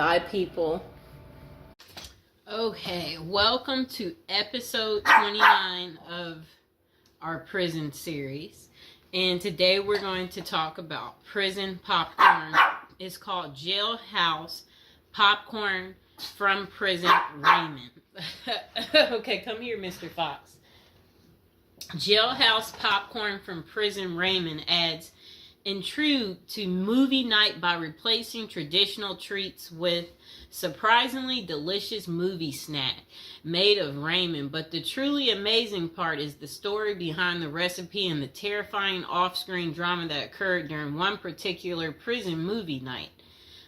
Hi, people. Okay, welcome to episode 29 of our prison series. And today we're going to talk about prison popcorn. It's called Jailhouse Popcorn from Prison Raymond. Okay, come here, Mr. Fox. Jailhouse Popcorn from Prison Raymond adds intrigue to movie night by replacing traditional treats with surprisingly delicious movie snack made of Raymond. But the truly amazing part is the story behind the recipe and the terrifying off-screen drama that occurred during one particular prison movie night.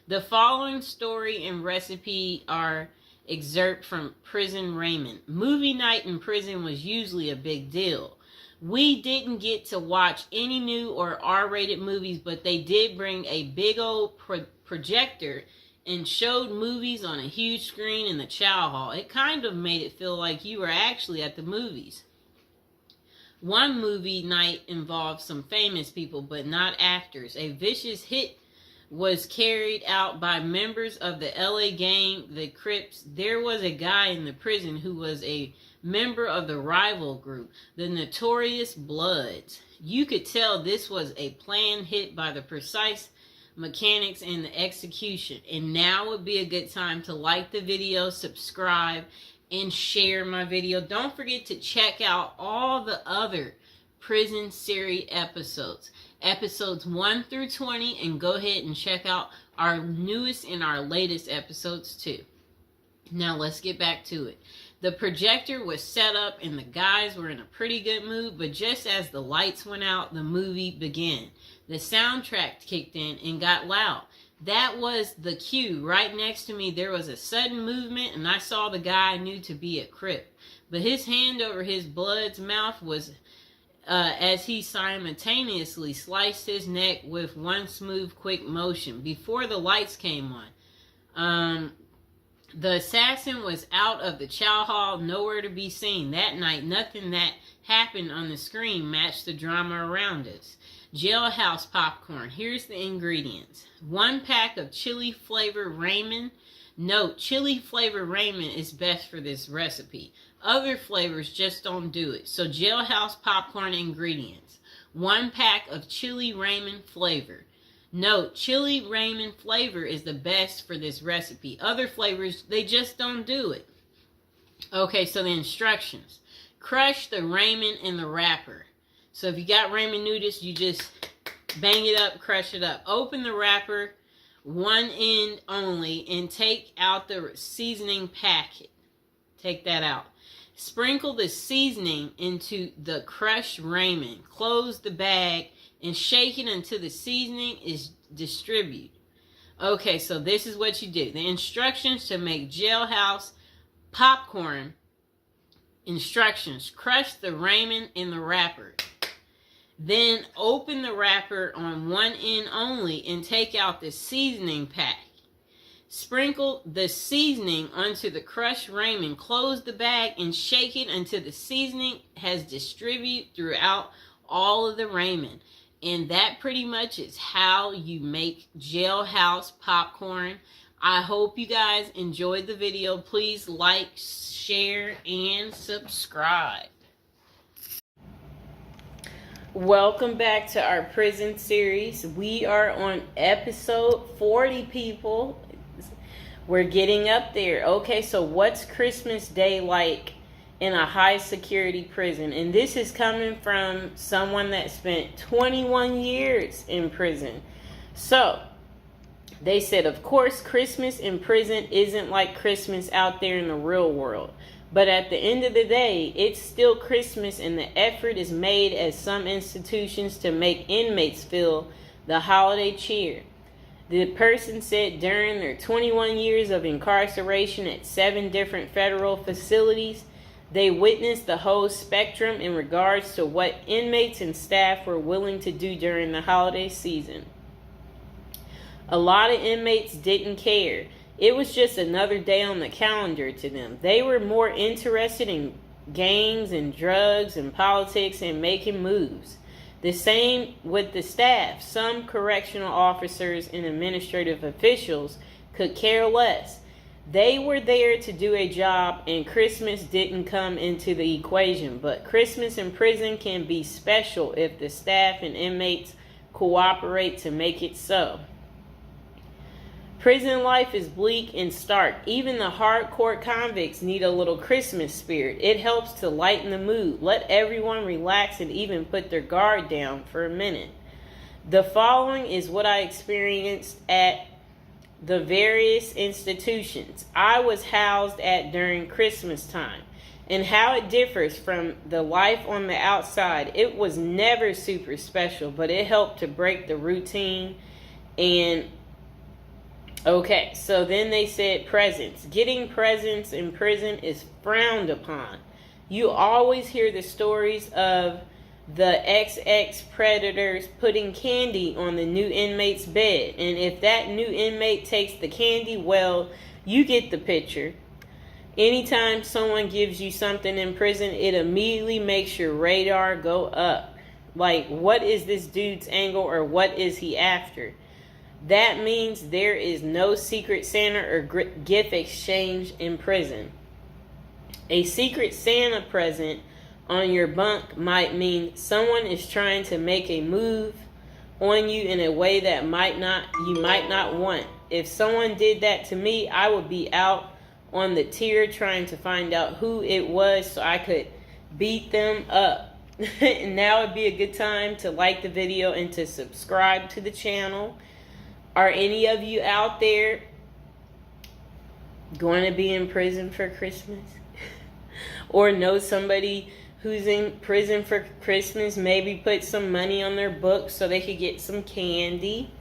The following story and recipe are excerpt from Prison Raymond. Movie night in prison was usually a big deal. We didn't get to watch any new or R-rated movies, but they did bring a big old projector and showed movies on a huge screen in the chow hall. It kind of made it feel like you were actually at the movies. One movie night involved some famous people, but not actors. A vicious hit was carried out by members of the LA gang, the Crips. There was a guy in the prison who was a member of the rival group, the Notorious Bloods. You could tell this was a planned hit by the precise mechanics and the execution. And now would be a good time to like the video, subscribe, and share my video. Don't forget to check out all the other prison series episodes. Episodes 1 through 20, and go ahead and check out our newest and our latest episodes too. Now let's get back to it. The projector was set up and the guys were in a pretty good mood, but just as the lights went out, the movie began. The soundtrack kicked in and got loud. That was the cue. Right next to me, there was a sudden movement, and I saw the guy I knew to be a Crip. But his hand over his blood's mouth was as he simultaneously sliced his neck with one smooth, quick motion before the lights came on. The assassin was out of the chow hall, nowhere to be seen. That night, nothing that happened on the screen matched the drama around us. Jailhouse popcorn. Here's the ingredients. 1 pack of chili flavor Raymond. Note, chili flavor Raymond is best for this recipe. Other flavors just don't do it. So Jailhouse popcorn ingredients. 1 pack of chili Raymond flavor. Note, chili Raymond flavor is the best for this recipe. Other flavors, they just don't do it. Okay, so the instructions. Crush the Raymond in the wrapper. So if you got Raymond noodles, you just bang it up, crush it up. Open the wrapper, one end only, and take out the seasoning packet. Take that out. Sprinkle the seasoning into the crushed Raymond. Close the bag and shake it until the seasoning is distributed. Okay, so this is what you do. The instructions to make Jailhouse popcorn. Instructions. Crush the Raymond in the wrapper. Then open the wrapper on one end only and take out the seasoning pack. Sprinkle the seasoning onto the crushed Raymond. Close the bag and shake it until the seasoning has distributed throughout all of the Raymond. And that pretty much is how you make Jailhouse popcorn. I hope you guys enjoyed the video. Please like, share, and subscribe. Welcome back to our prison series. We are on episode 40, people. We're getting up there. Okay, so what's Christmas Day like in a high security prison? And this is coming from someone that spent 21 years in prison. So they said, of course, Christmas in prison isn't like Christmas out there in the real world. But at the end of the day, it's still Christmas, and the effort is made at some institutions to make inmates feel the holiday cheer. The person said during their 21 years of incarceration at 7 different federal facilities, they witnessed the whole spectrum in regards to what inmates and staff were willing to do during the holiday season. A lot of inmates didn't care. It was just another day on the calendar to them. They were more interested in gangs and drugs and politics and making moves. The same with the staff. Some correctional officers and administrative officials could care less. They were there to do a job, and Christmas didn't come into the equation. But Christmas in prison can be special if the staff and inmates cooperate to make it so. Prison life is bleak and stark. Even the hardcore convicts need a little Christmas spirit. It helps to lighten the mood, let everyone relax, and even put their guard down for a minute. The following is what I experienced at the various institutions I was housed at during Christmas time, and how it differs from the life on the outside. It was never super special, but it helped to break the routine. And okay, so then they said presents. Getting presents in prison is frowned upon. You always hear the stories of the XX predators putting candy on the new inmate's bed. And if that new inmate takes the candy, well, you get the picture. Anytime someone gives you something in prison, it immediately makes your radar go up. Like, what is this dude's angle, or what is he after? That means there is no secret Santa or gift exchange in prison. A secret Santa present on your bunk might mean someone is trying to make a move on you in a way that you might not want. If someone did that to me, I would be out on the tier trying to find out who it was so I could beat them up. And now would be a good time to like the video and to subscribe to the channel. Are any of you out there going to be in prison for Christmas? Or know somebody who's in prison for Christmas? Maybe put some money on their books so they could get some candy.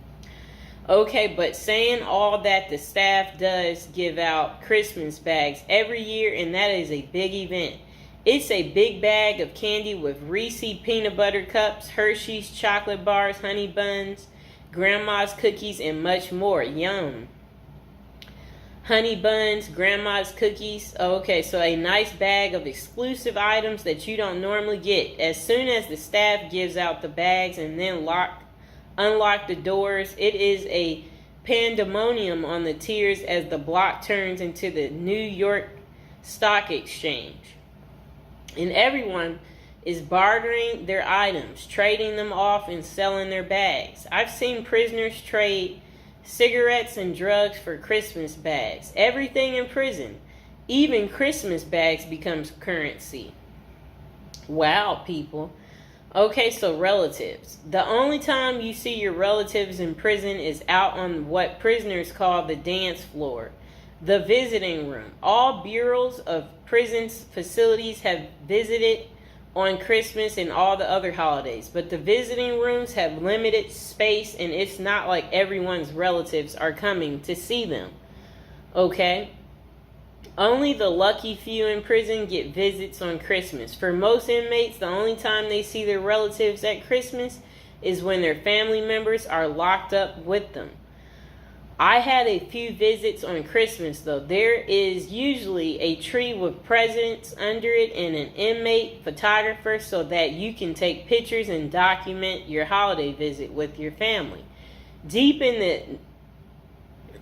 Okay, but saying all that, the staff does give out Christmas bags every year, and that is a big event. It's a big bag of candy with Reese's peanut butter cups, Hershey's chocolate bars, honey buns, grandma's cookies, and much more. Yum. Honey buns, grandma's cookies. Okay, so a nice bag of exclusive items that you don't normally get. As soon as the staff gives out the bags and then unlock the doors, it is a pandemonium on the tiers as the block turns into the New York Stock Exchange. And everyone is bartering their items, trading them off and selling their bags. I've seen prisoners trade cigarettes and drugs for Christmas bags. Everything in prison, even Christmas bags, becomes currency. Wow, people. Okay, so relatives. The only time you see your relatives in prison is out on what prisoners call the dance floor, the visiting room. All bureaus of prisons facilities have visited on Christmas and all the other holidays, but the visiting rooms have limited space, and it's not like everyone's relatives are coming to see them. Okay? Only the lucky few in prison get visits on Christmas. For most inmates, the only time they see their relatives at Christmas is when their family members are locked up with them. I had a few visits on Christmas, though. There is usually a tree with presents under it and an inmate photographer so that you can take pictures and document your holiday visit with your family. Deep in the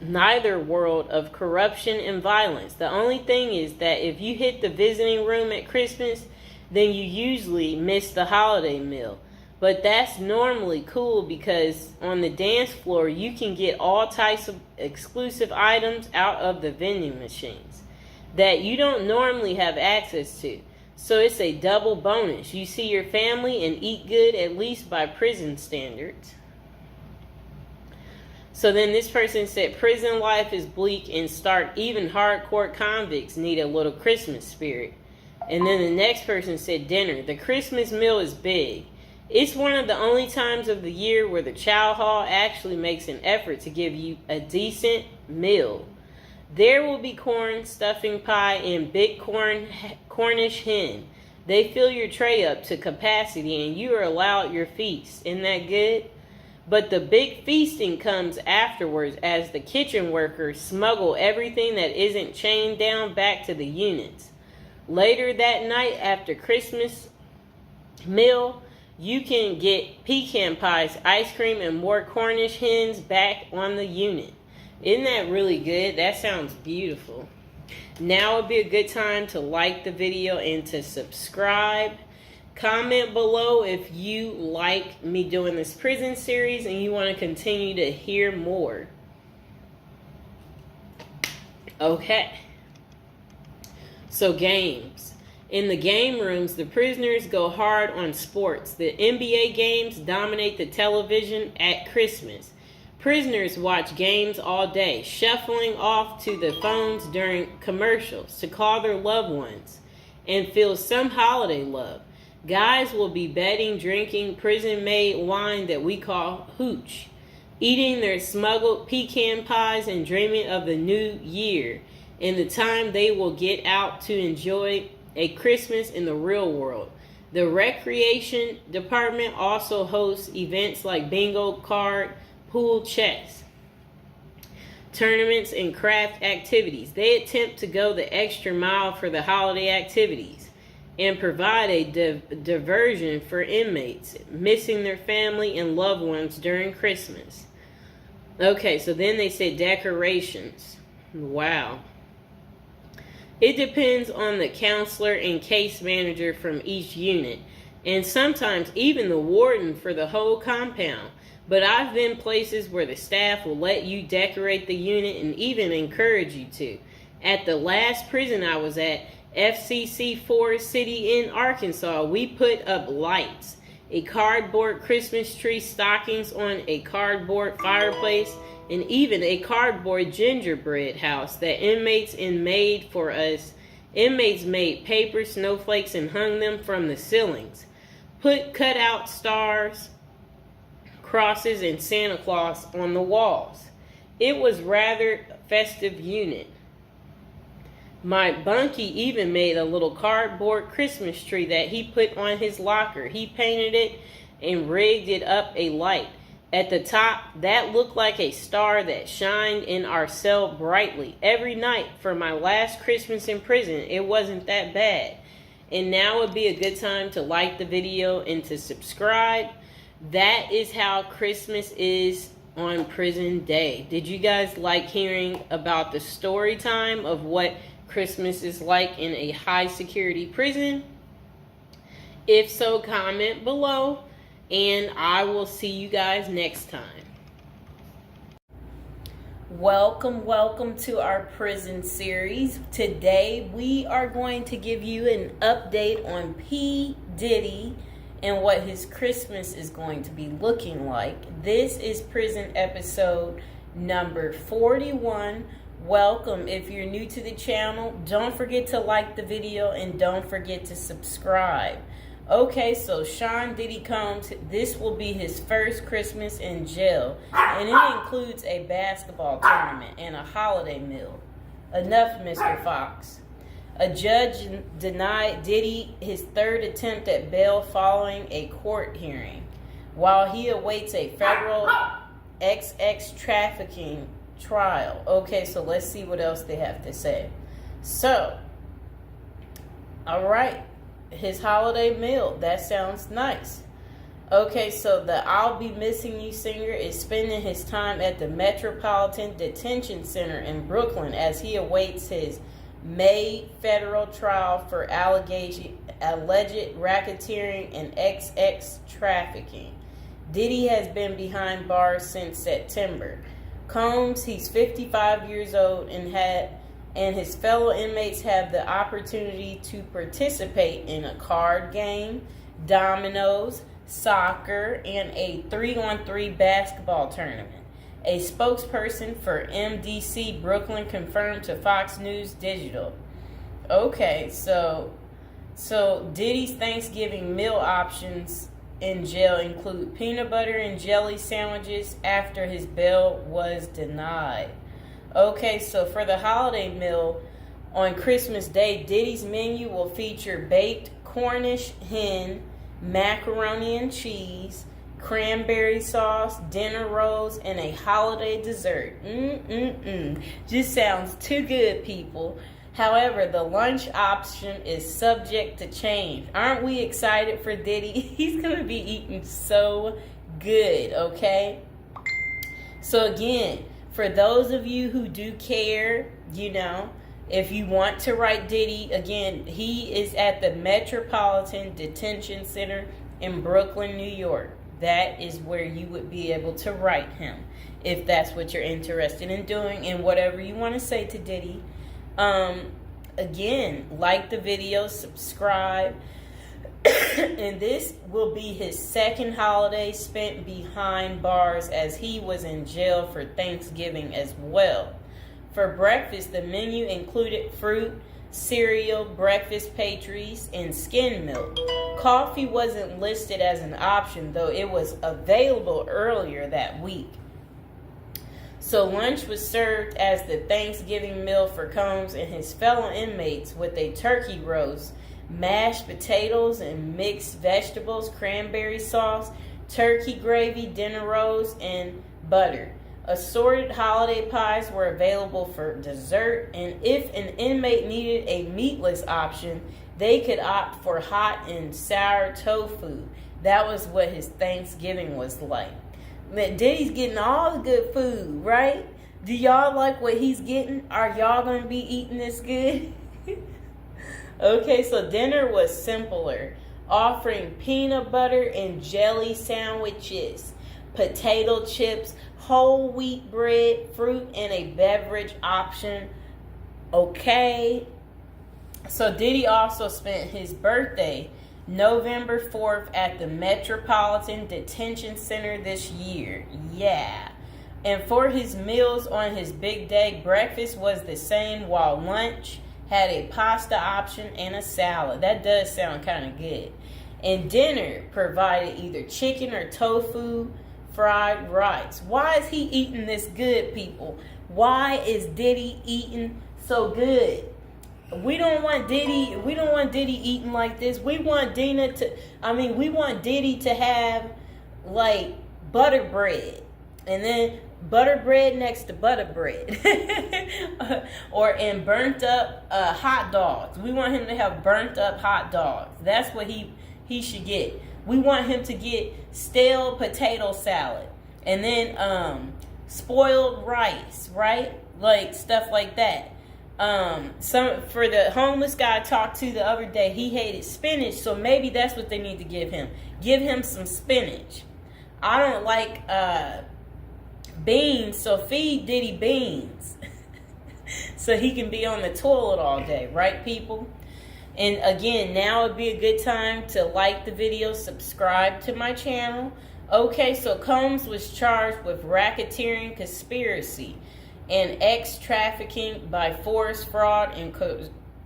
neither world of corruption and violence, the only thing is that if you hit the visiting room at Christmas, then you usually miss the holiday meal. But that's normally cool because on the dance floor, you can get all types of exclusive items out of the vending machines that you don't normally have access to. So it's a double bonus. You see your family and eat good, at least by prison standards. So then this person said, prison life is bleak and stark. Even hardcore convicts need a little Christmas spirit. And then the next person said, dinner. The Christmas meal is big. It's one of the only times of the year where the chow hall actually makes an effort to give you a decent meal. There will be corn, stuffing pie, and big Cornish hen. They fill your tray up to capacity and you are allowed your feast. Isn't that good? But the big feasting comes afterwards as the kitchen workers smuggle everything that isn't chained down back to the units. Later that night after Christmas meal, you can get pecan pies, ice cream, and more Cornish hens back on the unit. Isn't that really good? That sounds beautiful. Now would be a good time to like the video and to subscribe. Comment below if you like me doing this prison series and you want to continue to hear more. Okay. So games. In the game rooms, the prisoners go hard on sports. The NBA games dominate the television at Christmas. Prisoners watch games all day, shuffling off to the phones during commercials to call their loved ones and feel some holiday love. Guys will be betting, drinking prison-made wine that we call hooch, eating their smuggled pecan pies and dreaming of the new year and the time they will get out to enjoy a Christmas in the real world. The recreation department also hosts events like bingo card, pool, chess, tournaments, and craft activities. They attempt to go the extra mile for the holiday activities and provide a diversion for inmates missing their family and loved ones during Christmas. Okay, so then they say decorations. Wow. It depends on the counselor and case manager from each unit, and sometimes even the warden for the whole compound. But I've been places where the staff will let you decorate the unit and even encourage you to. At the last prison I was at, FCC Forest City in Arkansas, we put up lights, a cardboard Christmas tree, stockings on a cardboard fireplace, and even a cardboard gingerbread house that inmates made for us. Inmates made paper snowflakes and hung them from the ceilings. Put cutout stars, crosses, and Santa Claus on the walls. It was rather festive unit. My bunkie even made a little cardboard Christmas tree that he put on his locker. He painted it and rigged it up a light. At the top, that looked like a star that shined in our cell brightly. Every night for my last Christmas in prison, it wasn't that bad. And now would be a good time to like the video and to subscribe. That is how Christmas is on prison day. Did you guys like hearing about the story time of what Christmas is like in a high security prison? If so, comment below, and I will see you guys next time. Welcome to our prison series. Today we are going to give you an update on P. Diddy and what his Christmas is going to be looking like. This is prison episode number 41. Welcome. If you're new to the channel, don't forget to like the video and don't forget to subscribe. Okay, so Sean Diddy Combs, this will be his first Christmas in jail, and it includes a basketball tournament and a holiday meal. Enough, Mr. Fox. A judge denied Diddy his third attempt at bail following a court hearing, while he awaits a federal XX trafficking trial. Okay, so let's see what else they have to say. So, all right, his holiday meal, that sounds nice. Okay, so the I'll Be Missing You singer is spending his time at the Metropolitan Detention Center in Brooklyn as he awaits his May federal trial for alleged racketeering and XX trafficking. Diddy has been behind bars since September. Combs, he's 55 years old and his fellow inmates have the opportunity to participate in a card game, dominoes, soccer, and a 3-on-3 basketball tournament. A spokesperson for MDC Brooklyn confirmed to Fox News Digital. Okay, so Diddy's Thanksgiving meal options in jail include peanut butter and jelly sandwiches after his bail was denied. Okay, so for the holiday meal on Christmas Day, Diddy's menu will feature baked Cornish hen, macaroni and cheese, cranberry sauce, dinner rolls, and a holiday dessert. Just sounds too good, people. However, the lunch option is subject to change. Aren't we excited for Diddy? He's going to be eating so good, okay? So again, For those of you who do care, you know, if you want to write Diddy, again, he is at the Metropolitan Detention Center in Brooklyn, New York. That is where you would be able to write him if that's what you're interested in doing, and whatever you want to say to Diddy. Again, like the video, subscribe. And this will be his second holiday spent behind bars, as he was in jail for Thanksgiving as well. For breakfast, the menu included fruit, cereal, breakfast pastries, and skim milk. Coffee wasn't listed as an option, though it was available earlier that week. So lunch was served as the Thanksgiving meal for Combs and his fellow inmates, with a turkey roast, mashed potatoes and mixed vegetables, cranberry sauce, turkey gravy, dinner rolls, and butter. Assorted holiday pies were available for dessert, and if an inmate needed a meatless option, they could opt for hot and sour tofu. That was what his Thanksgiving was like. Diddy's getting all the good food, right? Do y'all like what he's getting? Are y'all going to be eating this good? Okay, so dinner was simpler, offering peanut butter and jelly sandwiches, potato chips, whole wheat bread, fruit, and a beverage option. Okay. So Diddy also spent his birthday, November 4th, at the Metropolitan Detention Center this year. Yeah. And for his meals on his big day, breakfast was the same, while lunch had a pasta option and a salad. That does sound kind of good. And dinner provided either chicken or tofu, fried rice. Why is he eating this good, people? Why is Diddy eating so good? We don't want Diddy eating like this. We want Diddy to have like butter bread, and then butter bread next to butter bread. and burnt up hot dogs. We want him to have burnt up hot dogs. That's what he should get. We want him to get stale potato salad, and then spoiled rice, right? Like stuff like that. For the homeless guy I talked to the other day, he hated spinach, so maybe that's what they need to give him. Give him some spinach. I don't like beans, so feed Diddy beans. So he can be on the toilet all day, right, people? And again, now would be a good time to like the video, subscribe to my channel. Okay, so Combs was charged with racketeering, conspiracy, and trafficking by force, fraud, and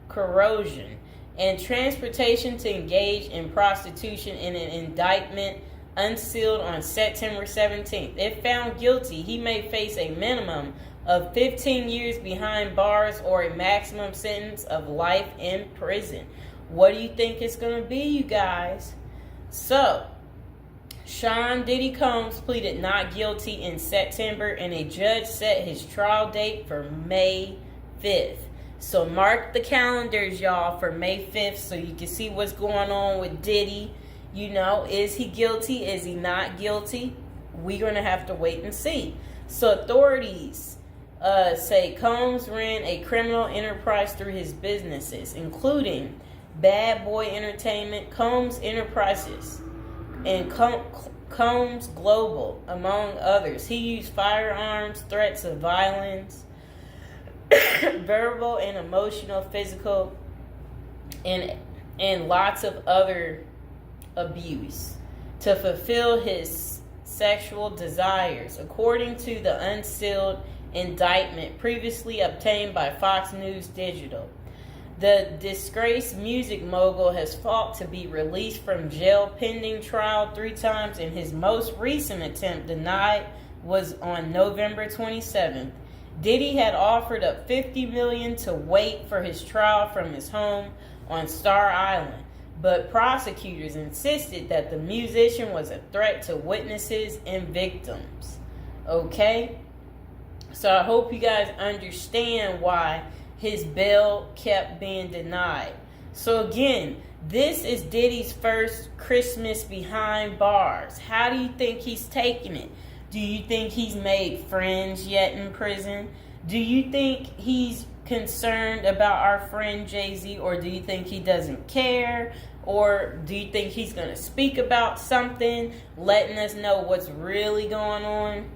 corrosion, and transportation to engage in prostitution in an indictment unsealed on September 17th. If found guilty, he may face a minimum of 15 years behind bars or a maximum sentence of life in prison. What do you think it's going to be, you guys? So, Sean Diddy Combs pleaded not guilty in September, and a judge set his trial date for May 5th. So mark the calendars, y'all, for May 5th so you can see what's going on with Diddy. You know, is he guilty? Is he not guilty? We're going to have to wait and see. So authorities say Combs ran a criminal enterprise through his businesses, including Bad Boy Entertainment, Combs Enterprises, and Combs Global, among others. He used firearms, threats of violence, verbal and emotional, physical, and lots of other abuse to fulfill his sexual desires, according to the unsealed indictment previously obtained by Fox News Digital. The disgraced music mogul has fought to be released from jail pending trial 3 times, and his most recent attempt, denied, was on November 27th. Diddy had offered up $50 million to wait for his trial from his home on Star Island, but prosecutors insisted that the musician was a threat to witnesses and victims. Okay? So I hope you guys understand why his bail kept being denied. So again, this is Diddy's first Christmas behind bars. How do you think he's taking it? Do you think he's made friends yet in prison? Do you think he's concerned about our friend Jay-Z, or do you think he doesn't care? Or do you think he's going to speak about something, letting us know what's really going on?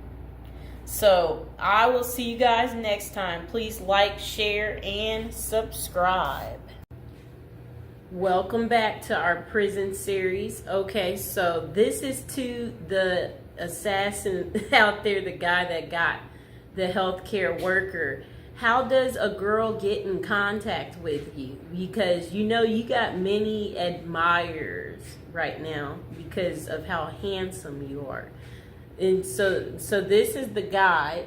So, I will see you guys next time. Please like, share, and subscribe. Welcome back to our prison series. Okay, so this is to the assassin out there, the guy that got the healthcare worker. How does a girl get in contact with you? Because you know you got many admirers right now because of how handsome you are. And so this is the guy.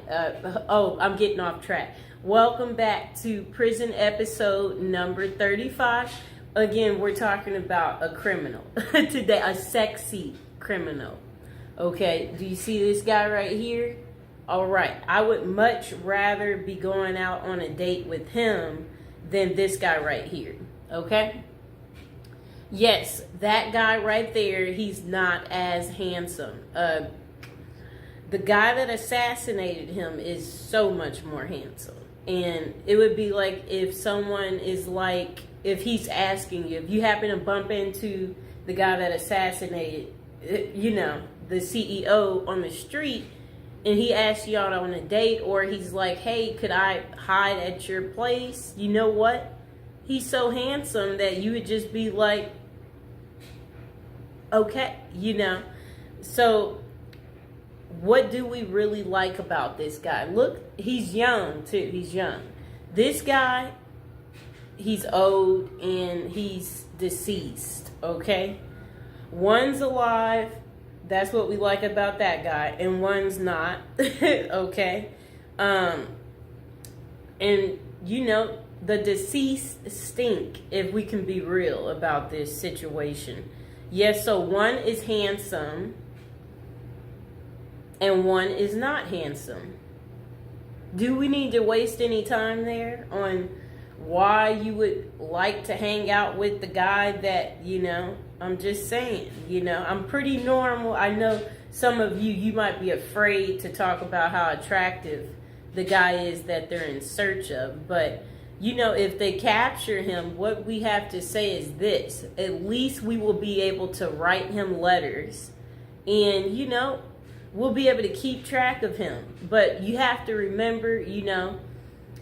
I'm getting off track. Welcome back to prison episode number 35. Again, we're talking about a criminal today, a sexy criminal. Okay, do you see this guy right here? All right, I would much rather be going out on a date with him than this guy right here. Okay? Yes, that guy right there, he's not as handsome. The guy that assassinated him is so much more handsome. And it would be like if someone is like, if he's asking you, if you happen to bump into the guy that assassinated, you know, the CEO on the street, and he asks you out on a date, or he's like, hey, could I hide at your place? You know what? He's so handsome that you would just be like, okay, you know. So what do we really like about this guy? Look, he's young too. He's young. This guy, he's old and he's deceased, okay? One's alive. That's what we like about that guy. And one's not, okay? And, you know, the deceased stink, if we can be real about this situation. Yes, so one is handsome and one is not handsome. Do we need to waste any time there on why you would like to hang out with the guy that, you know, I'm just saying, you know, I'm pretty normal. I know some of you might be afraid to talk about how attractive the guy is that they're in search of. But, you know, if they capture him, what we have to say is this. At least we will be able to write him letters. And, you know, we'll be able to keep track of him. But you have to remember, you know,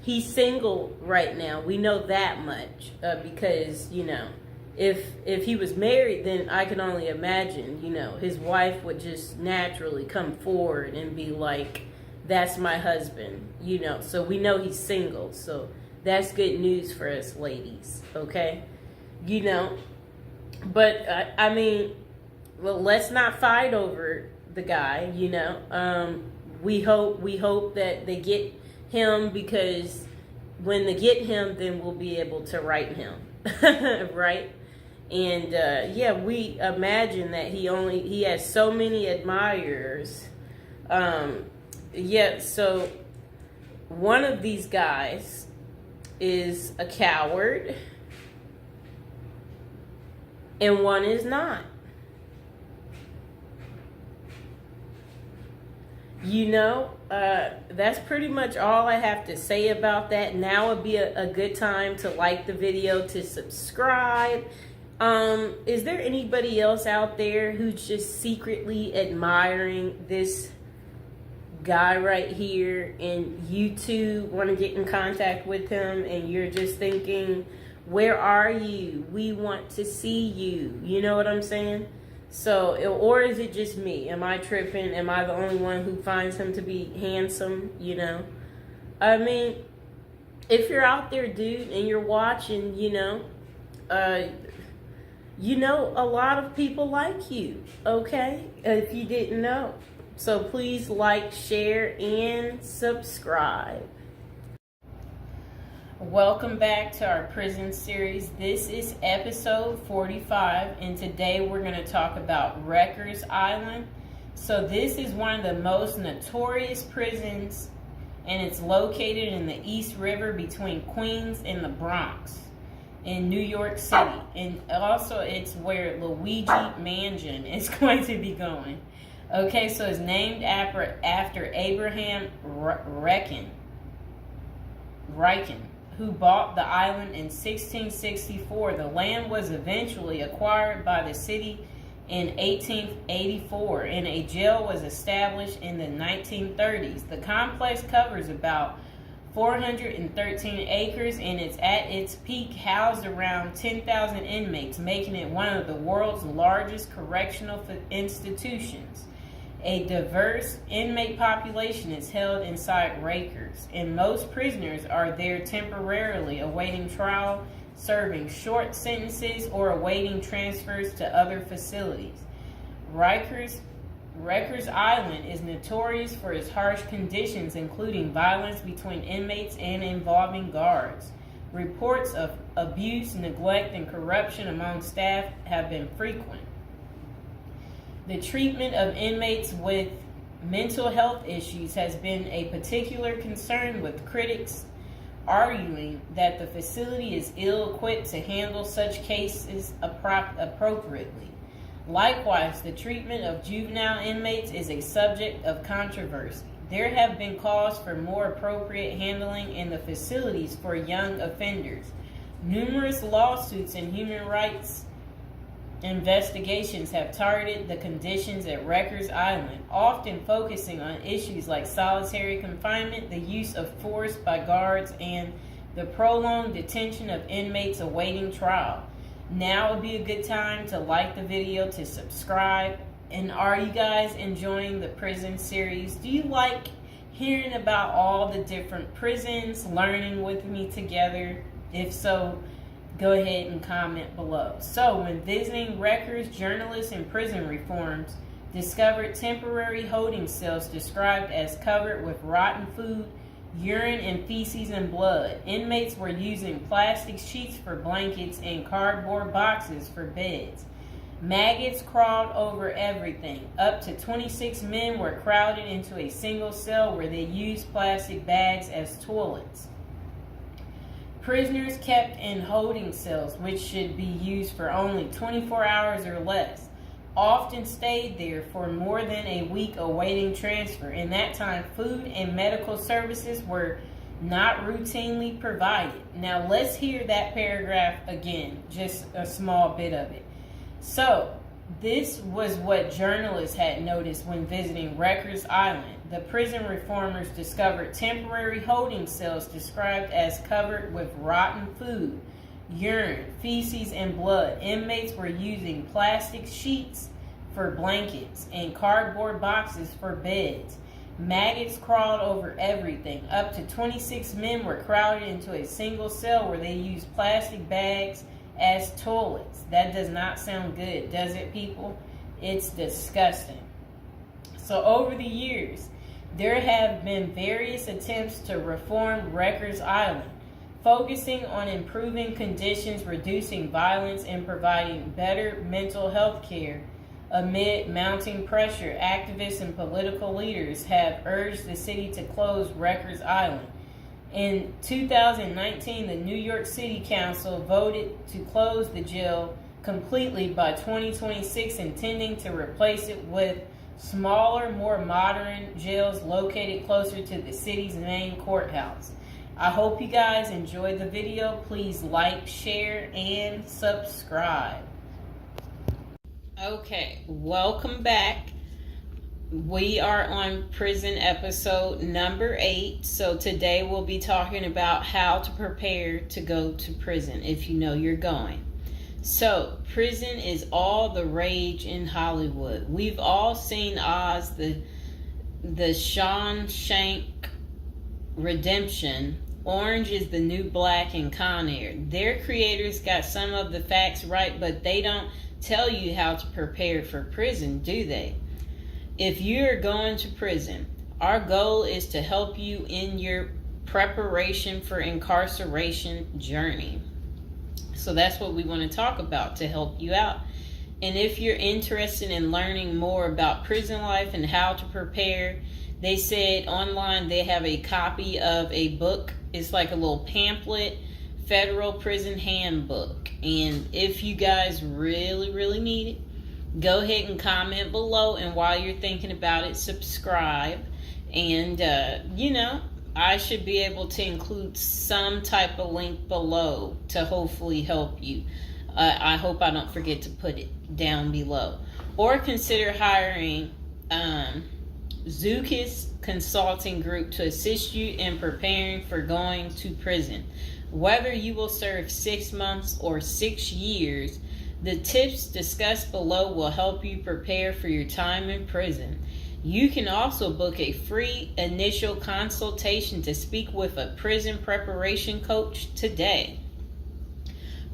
he's single right now. We know that much because, you know, if he was married, then I can only imagine, you know, his wife would just naturally come forward and be like, that's my husband, you know. So we know he's single. So that's good news for us ladies, okay? You know, but I mean, well, let's not fight over the guy, you know. We hope that they get him, because when they get him, then we'll be able to write him, right? And yeah, we imagine that he has so many admirers. Yeah, so one of these guys is a coward and one is not. You know, that's pretty much all I have to say about that. Now would be a good time to like the video, to subscribe. Is there anybody else out there who's just secretly admiring this guy right here, and you too want to get in contact with him, and you're just thinking, where are you? We want to see you. You know what I'm saying? So, or is it just me? Am I tripping? Am I the only one who finds him to be handsome? You know? I mean, if you're out there, dude, and you're watching, you know, a lot of people like you, okay? If you didn't know. So please like, share, and subscribe. Welcome back to our prison series. This is episode 45, and today we're going to talk about Rikers Island. So this is one of the most notorious prisons, and it's located in the East River between Queens and the Bronx in New York City. And also it's where Luigi Mansion is going to be going. Okay, so it's named after Abraham Riken, who bought the island in 1664. The land was eventually acquired by the city in 1884, and a jail was established in the 1930s. The complex covers about 413 acres, and it's at its peak housed around 10,000 inmates, making it one of the world's largest correctional institutions. A diverse inmate population is held inside Rikers, and most prisoners are there temporarily awaiting trial, serving short sentences, or awaiting transfers to other facilities. Rikers Island is notorious for its harsh conditions, including violence between inmates and involving guards. Reports of abuse, neglect, and corruption among staff have been frequent. The treatment of inmates with mental health issues has been a particular concern, with critics arguing that the facility is ill-equipped to handle such cases appropriately. Likewise, the treatment of juvenile inmates is a subject of controversy. There have been calls for more appropriate handling in the facilities for young offenders. Numerous lawsuits and human rights investigations have targeted the conditions at Rikers Island, often focusing on issues like solitary confinement, the use of force by guards, and the prolonged detention of inmates awaiting trial. Now would be a good time to like the video, to subscribe. And are you guys enjoying the prison series? Do you like hearing about all the different prisons, learning with me together? If so, go ahead and comment below. So, when visiting Rikers, journalists and prison reforms discovered temporary holding cells described as covered with rotten food, urine and feces and blood. Inmates were using plastic sheets for blankets and cardboard boxes for beds. Maggots crawled over everything. Up to 26 men were crowded into a single cell where they used plastic bags as toilets. Prisoners kept in holding cells, which should be used for only 24 hours or less, often stayed there for more than a week awaiting transfer. In that time, food and medical services were not routinely provided. Now let's hear that paragraph again, just a small bit of it. So, this was what journalists had noticed when visiting Rikers Island. The prison reformers discovered temporary holding cells described as covered with rotten food, urine, feces, and blood. Inmates were using plastic sheets for blankets and cardboard boxes for beds. Maggots crawled over everything. Up to 26 men were crowded into a single cell where they used plastic bags as toilets. That does not sound good, does it, people? It's disgusting. So over the years, there have been various attempts to reform Rikers Island, focusing on improving conditions, reducing violence, and providing better mental health care. Amid mounting pressure, activists and political leaders have urged the city to close Rikers Island. In 2019, the New York City Council voted to close the jail completely by 2026, intending to replace it with smaller, more modern jails located closer to the city's main courthouse. I hope you guys enjoyed the video. Please like, share, and subscribe. Okay, welcome back. We are on prison episode number 8. So today we'll be talking about how to prepare to go to prison if you know you're going. So prison is all the rage in Hollywood. We've all seen Oz, the Shawshank Redemption. Orange is the New Black, and Con Air. Their creators got some of the facts right, but they don't tell you how to prepare for prison, do they? If you're going to prison, our goal is to help you in your preparation for incarceration journey. So that's what we want to talk about, to help you out. And if you're interested in learning more about prison life and how to prepare, they said online they have a copy of a book. It's like a little pamphlet, Federal Prison Handbook. And if you guys really, really need it, Go ahead and comment below, and while you're thinking about it, subscribe. And I should be able to include some type of link below to hopefully help you. I hope I don't forget to put it down below. Or consider hiring Zukis Consulting Group to assist you in preparing for going to prison. Whether you will serve 6 months or 6 years, the tips discussed below will help you prepare for your time in prison. You can also book a free initial consultation to speak with a prison preparation coach today.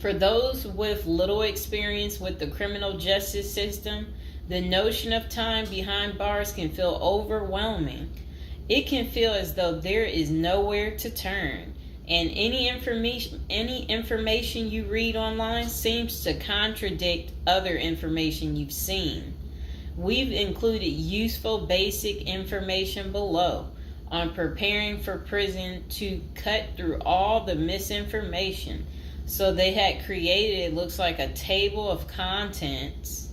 For those with little experience with the criminal justice system, the notion of time behind bars can feel overwhelming. It can feel as though there is nowhere to turn, and any information you read online seems to contradict other information you've seen. We've included useful basic information below on preparing for prison to cut through all the misinformation. So they had created, it looks like a table of contents.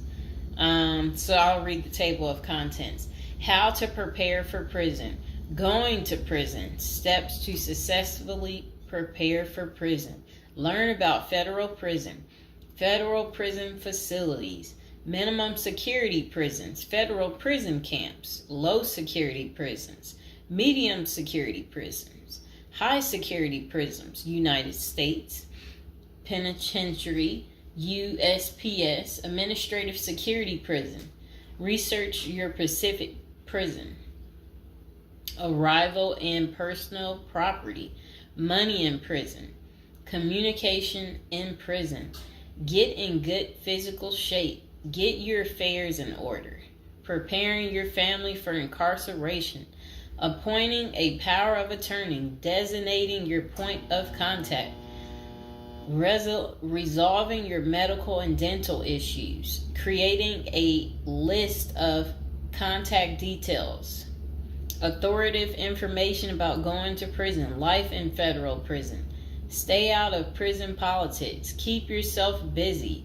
So I'll read the table of contents. How to prepare for prison. Going to prison. Steps to successfully prepare for prison. Learn about federal prison. Federal prison facilities. Minimum security prisons. Federal prison camps. Low security prisons. Medium security prisons. High security prisons. United States Penitentiary. USPS, Administrative Security Prison. Research your Pacific Prison. Arrival and personal property. Money in prison. Communication in prison. Get in good physical shape. Get your affairs in order. Preparing your family for incarceration. Appointing a power of attorney. Designating your point of contact. Resolving your medical and dental issues, creating a list of contact details, authoritative information about going to prison, life in federal prison, stay out of prison politics, keep yourself busy,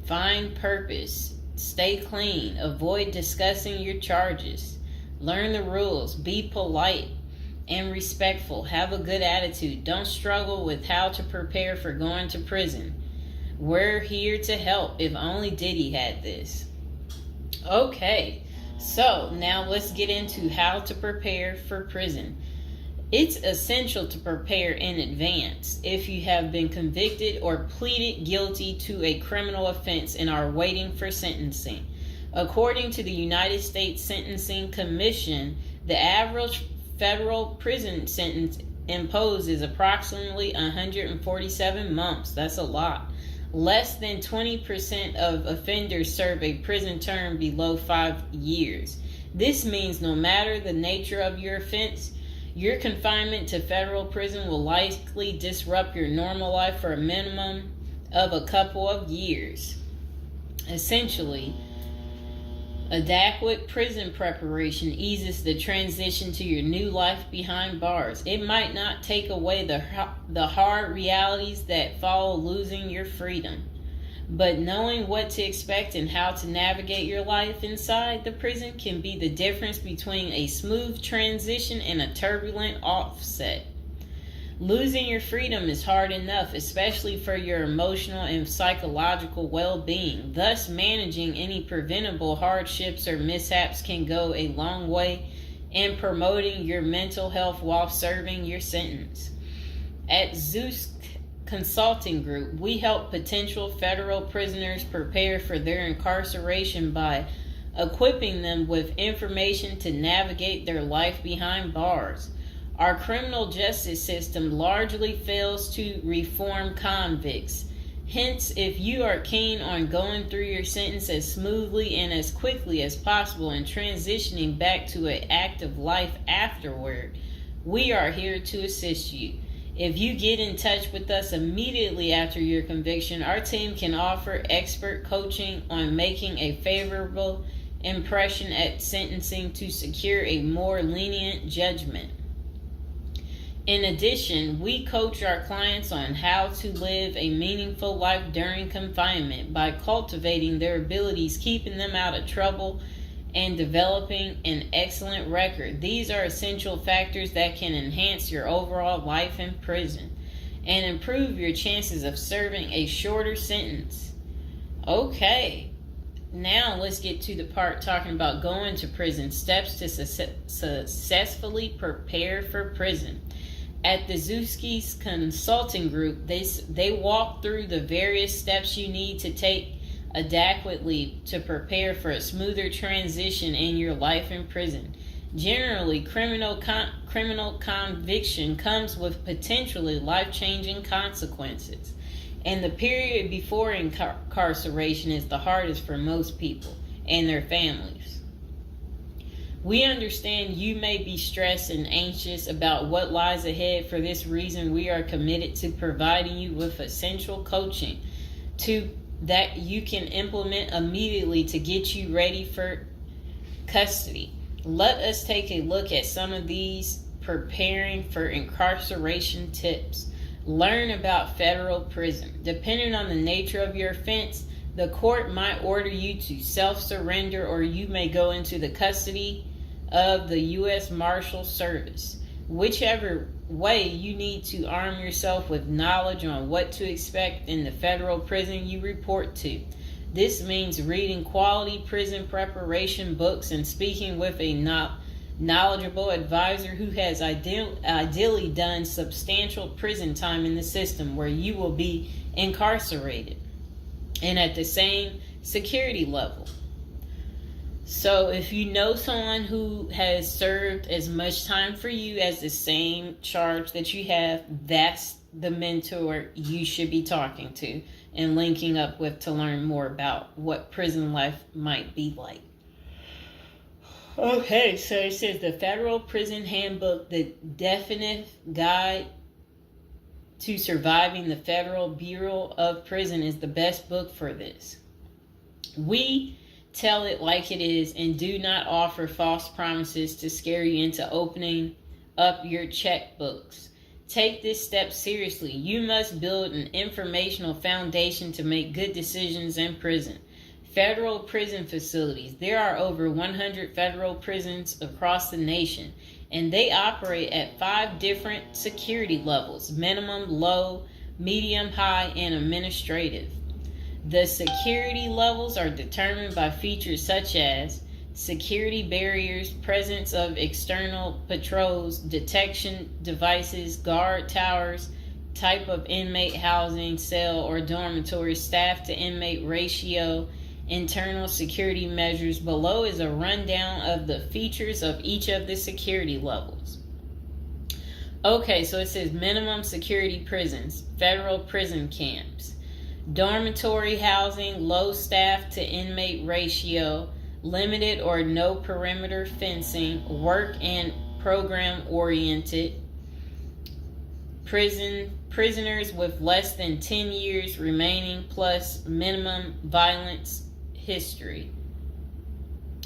find purpose, stay clean, avoid discussing your charges, learn the rules, be polite and respectful. Have a good attitude. Don't struggle with how to prepare for going to prison. We're here to help. If only Diddy had this. Okay, so now let's get into how to prepare for prison. It's essential to prepare in advance if you have been convicted or pleaded guilty to a criminal offense and are waiting for sentencing. According to the United States Sentencing Commission, the average federal prison sentence imposed is approximately 147 months. That's a lot. Less than 20% of offenders serve a prison term below 5 years. This means no matter the nature of your offense, your confinement to federal prison will likely disrupt your normal life for a minimum of a couple of years. Essentially, adequate prison preparation eases the transition to your new life behind bars. It might not take away the hard realities that follow losing your freedom, but knowing what to expect and how to navigate your life inside the prison can be the difference between a smooth transition and a turbulent offset. Losing your freedom is hard enough, especially for your emotional and psychological well-being. Thus, managing any preventable hardships or mishaps can go a long way in promoting your mental health while serving your sentence. At Zeus Consulting Group, we help potential federal prisoners prepare for their incarceration by equipping them with information to navigate their life behind bars. Our criminal justice system largely fails to reform convicts. Hence, if you are keen on going through your sentence as smoothly and as quickly as possible and transitioning back to an active life afterward, we are here to assist you. If you get in touch with us immediately after your conviction, our team can offer expert coaching on making a favorable impression at sentencing to secure a more lenient judgment. In addition, we coach our clients on how to live a meaningful life during confinement by cultivating their abilities, keeping them out of trouble, and developing an excellent record. These are essential factors that can enhance your overall life in prison and improve your chances of serving a shorter sentence. Okay, now let's get to the part talking about going to prison, steps to successfully prepare for prison. At the Zuski's Consulting Group, they walk through the various steps you need to take adequately to prepare for a smoother transition in your life in prison. Generally, criminal conviction comes with potentially life-changing consequences, and the period before incarceration is the hardest for most people and their families. We understand you may be stressed and anxious about what lies ahead. For this reason, we are committed to providing you with essential coaching that you can implement immediately to get you ready for custody. Let us take a look at some of these preparing for incarceration tips. Learn about federal prison. Depending on the nature of your offense, the court might order you to self-surrender, or you may go into the custody of the U.S. Marshal Service. Whichever way, you need to arm yourself with knowledge on what to expect in the federal prison you report to. This means reading quality prison preparation books and speaking with a knowledgeable advisor who has ideally done substantial prison time in the system where you will be incarcerated and at the same security level. So if you know someone who has served as much time for you as the same charge that you have, that's the mentor you should be talking to and linking up with to learn more about what prison life might be like. Okay, so it says the Federal Prison Handbook, the definitive guide to surviving the Federal Bureau of Prison, is the best book for this. We tell it like it is and do not offer false promises to scare you into opening up your checkbooks. Take this step seriously. You must build an informational foundation to make good decisions in prison. Federal prison facilities. There are over 100 federal prisons across the nation, and they operate at 5 different security levels: minimum, low, medium, high, and administrative. The security levels are determined by features such as security barriers, presence of external patrols, detection devices, guard towers, type of inmate housing, cell or dormitory, staff to inmate ratio, internal security measures. Below is a rundown of the features of each of the security levels. Okay, so it says minimum security prisons, federal prison camps. Dormitory housing, low staff to inmate ratio, limited or no perimeter fencing, work and program oriented. Prisoners with less than 10 years remaining plus minimum violence history.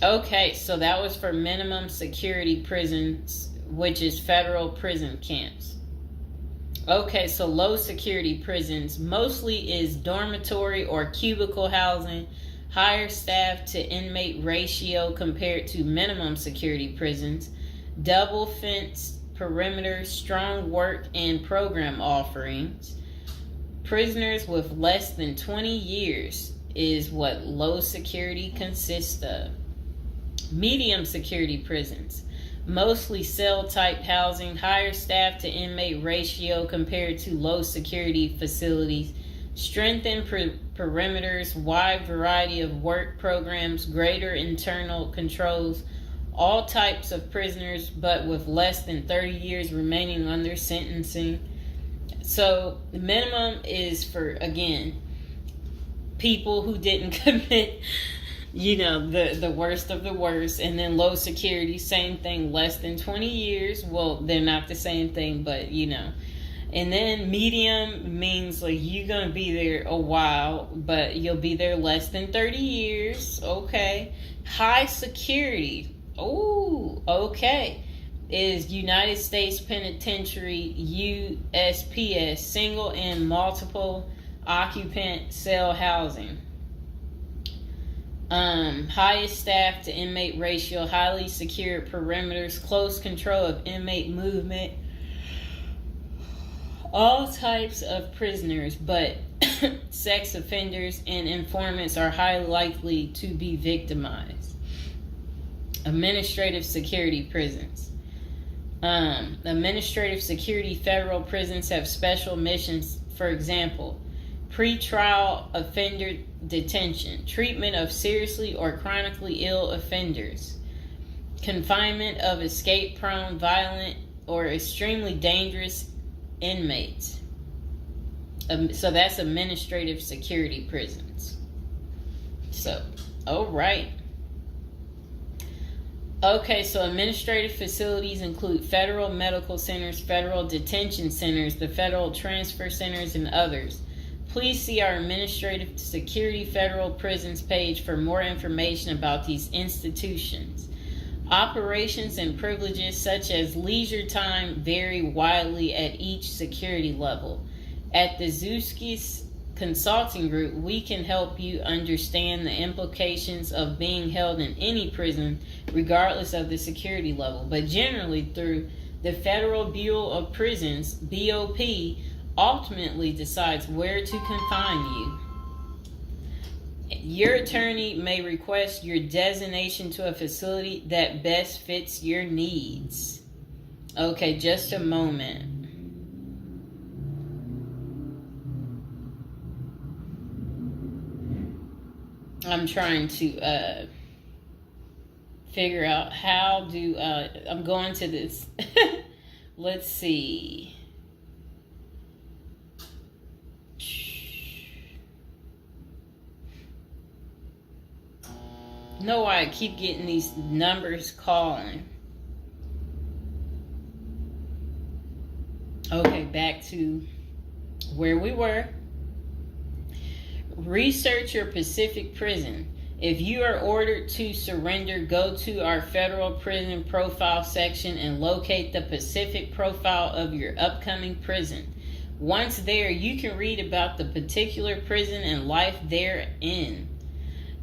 Okay, so that was for minimum security prisons, which is federal prison camps. Okay, so low security prisons mostly is dormitory or cubicle housing, higher staff to inmate ratio compared to minimum security prisons, double fenced perimeter, strong work and program offerings. Prisoners with less than 20 years is what low security consists of. Medium security prisons, mostly cell type housing, higher staff to inmate ratio compared to low security facilities, strengthened perimeters, wide variety of work programs, greater internal controls, all types of prisoners but with less than 30 years remaining on their sentencing. So the minimum is for, again, people who didn't commit the worst of the worst. And then low security, same thing, less than 20 years. Well, they're not the same thing, but And then medium means like you're going to be there a while, but you'll be there less than 30 years. Okay. High security. Oh, okay. is United States Penitentiary, USPS, single and multiple occupant cell housing. Highest staff to inmate ratio, highly secured perimeters, close control of inmate movement, all types of prisoners, but sex offenders and informants are highly likely to be victimized. Administrative security prisons. Administrative security federal prisons have special missions, for example, pretrial offender detention, treatment of seriously or chronically ill offenders, confinement of escape-prone, violent, or extremely dangerous inmates. So that's administrative security prisons. So, all right. Okay, so administrative facilities include federal medical centers, federal detention centers, the federal transfer centers, and others. Please see our Administrative Security Federal Prisons page for more information about these institutions. Operations and privileges such as leisure time vary widely at each security level. At the Zuski's Consulting Group, we can help you understand the implications of being held in any prison, regardless of the security level. But generally, through the Federal Bureau of Prisons, BOP, ultimately decides where to confine you. Your attorney may request your designation to a facility that best fits your needs. Okay, just a moment. I'm trying to figure out how do I'm going to this. Let's see. Know why I keep getting these numbers calling. Okay, back to where we were. Research your Pacific prison. If you are ordered to surrender, go to our federal prison profile section and locate the Pacific profile of your upcoming prison. Once there, you can read about the particular prison and life therein.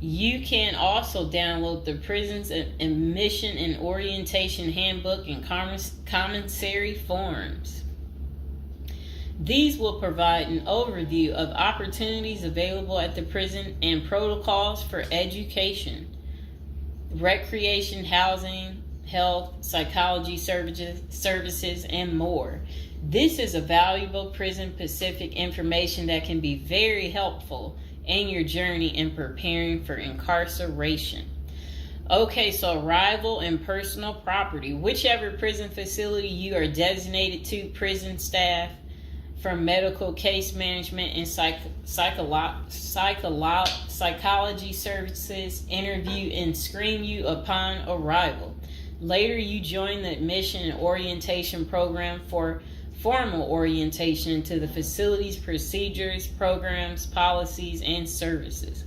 You can also download the Prison's Admission and Orientation Handbook and commissary forms. These will provide an overview of opportunities available at the prison and protocols for education, recreation, housing, health, psychology services, and more. This is a valuable Prison Pacific information that can be very helpful in your journey in preparing for incarceration. Okay, so arrival and personal property. Whichever prison facility you are designated to, prison staff from medical case management and psychology services interview and screen you upon arrival. Later, you join the admission and orientation program for formal orientation into the facility's procedures, programs, policies, and services.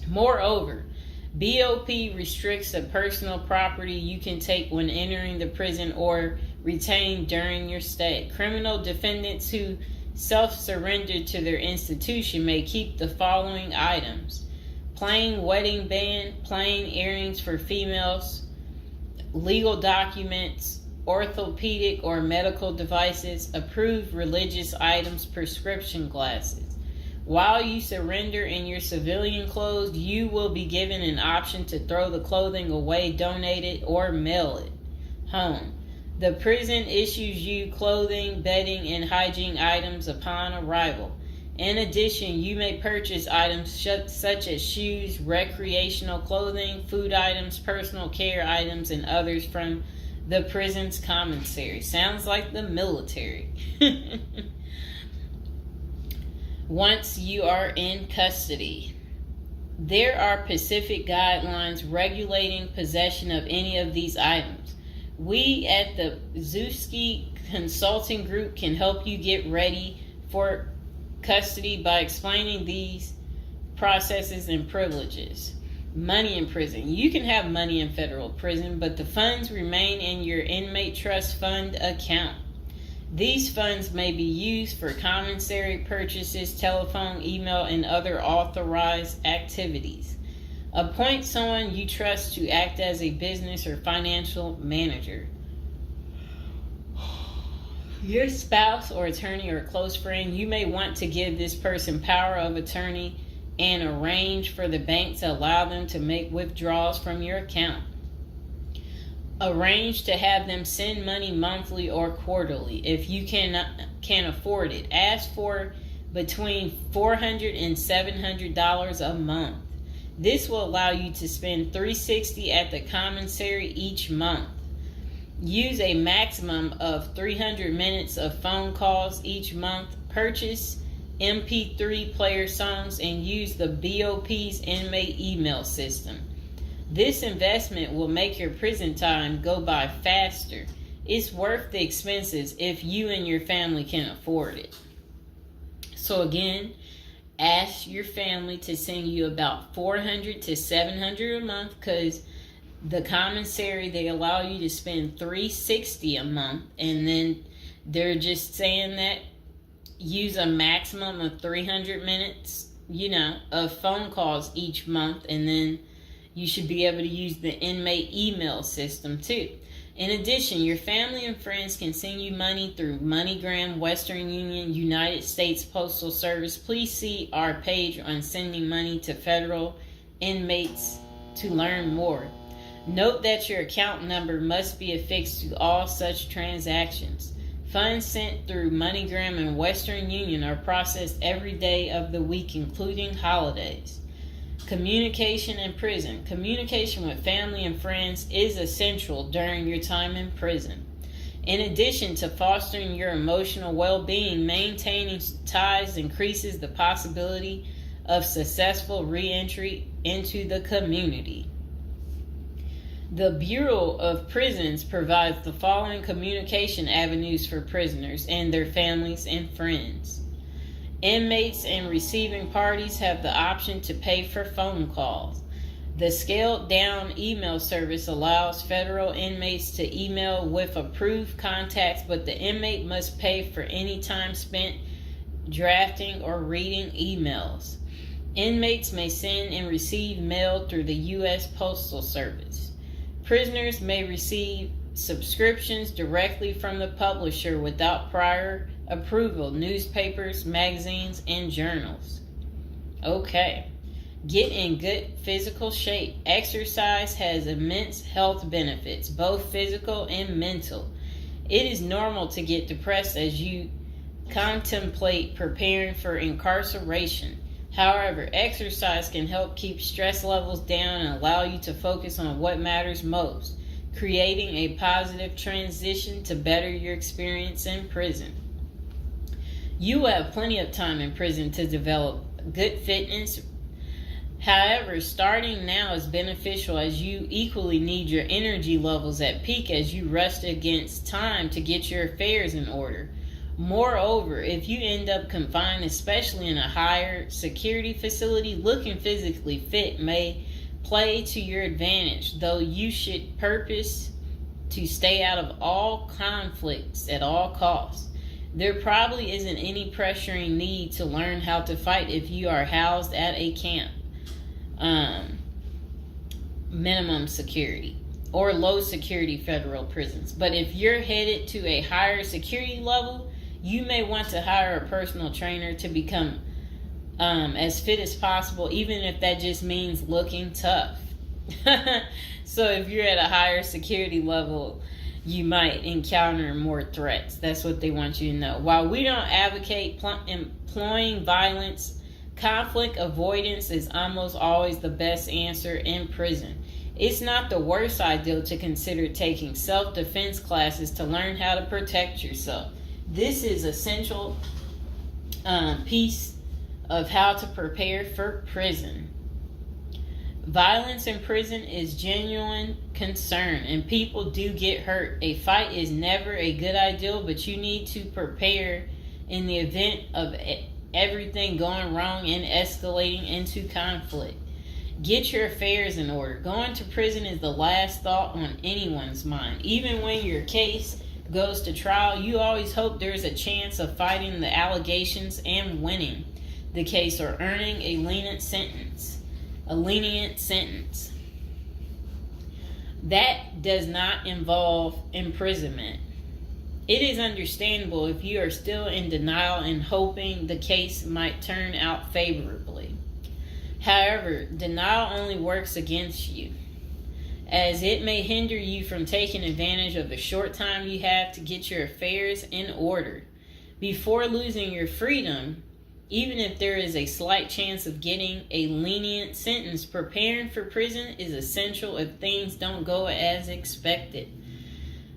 Moreover, BOP restricts the personal property you can take when entering the prison or retain during your stay. Criminal defendants who self-surrender to their institution may keep the following items: plain wedding band, plain earrings for females, legal documents, orthopedic or medical devices, approved religious items, prescription glasses. While you surrender in your civilian clothes, you will be given an option to throw the clothing away, donate it, or mail it home. The prison issues you clothing, bedding, and hygiene items upon arrival. In addition, you may purchase items such as shoes, recreational clothing, food items, personal care items, and others from the prison's commissary. Sounds like the military. Once you are in custody, there are Pacific guidelines regulating possession of any of these items. We at the Zuski Consulting Group can help you get ready for custody by explaining these processes and privileges. Money in prison. You can have money in federal prison, but the funds remain in your inmate trust fund account. These funds may be used for commissary purchases, telephone, email, and other authorized activities. Appoint someone you trust to act as a business or financial manager. Your spouse or attorney or close friend, you may want to give this person power of attorney and arrange for the bank to allow them to make withdrawals from your account. Arrange to have them send money monthly or quarterly if you can afford it. Ask for between $400 and $700 a month. This will allow you to spend $360 at the commissary each month. Use a maximum of 300 minutes of phone calls each month. Purchase MP3 player songs and use the BOP's inmate email system. This investment will make your prison time go by faster. It's worth the expenses if you and your family can afford it. So again, ask your family to send you about $400 to $700 a month, because the commissary, they allow you to spend $360 a month, and then they're just saying that use a maximum of 300 minutes, of phone calls each month, and then you should be able to use the inmate email system too. In addition, your family and friends can send you money through MoneyGram, Western Union, United States Postal Service. Please see our page on sending money to federal inmates to learn more. Note that your account number must be affixed to all such transactions. Funds sent through MoneyGram and Western Union are processed every day of the week, including holidays. Communication in prison. Communication with family and friends is essential during your time in prison. In addition to fostering your emotional well-being, maintaining ties increases the possibility of successful re-entry into the community. The Bureau of Prisons provides the following communication avenues for prisoners and their families and friends. Inmates and receiving parties have the option to pay for phone calls. The scaled-down email service allows federal inmates to email with approved contacts, but the inmate must pay for any time spent drafting or reading emails. Inmates may send and receive mail through the U.S. Postal Service. Prisoners may receive subscriptions directly from the publisher without prior approval, newspapers, magazines, and journals. Okay. Get in good physical shape. Exercise has immense health benefits, both physical and mental. It is normal to get depressed as you contemplate preparing for incarceration. However, exercise can help keep stress levels down and allow you to focus on what matters most, creating a positive transition to better your experience in prison. You will have plenty of time in prison to develop good fitness. However, starting now is beneficial as you equally need your energy levels at peak as you rush against time to get your affairs in order. Moreover, if you end up confined, especially in a higher security facility, looking physically fit may play to your advantage, though you should purpose to stay out of all conflicts at all costs. There probably isn't any pressuring need to learn how to fight if you are housed at a camp, minimum security, or low security federal prisons. But if you're headed to a higher security level, you may want to hire a personal trainer to become as fit as possible, even if that just means looking tough. So if you're at a higher security level, you might encounter more threats. That's what they want you to know. While we don't advocate employing violence, conflict avoidance is almost always the best answer in prison. It's not the worst idea to consider taking self-defense classes to learn how to protect yourself. This is an essential piece of how to prepare for prison. Violence in prison is genuine concern, and people do get hurt. A fight is never a good idea, but you need to prepare in the event of everything going wrong and escalating into conflict. Get your affairs in order. Going to prison is the last thought on anyone's mind. Even when your case goes to trial, you always hope there's a chance of fighting the allegations and winning the case or earning a lenient sentence. That does not involve imprisonment. It is understandable if you are still in denial and hoping the case might turn out favorably. However, denial only works against you, as it may hinder you from taking advantage of the short time you have to get your affairs in order. Before losing your freedom, even if there is a slight chance of getting a lenient sentence, preparing for prison is essential if things don't go as expected.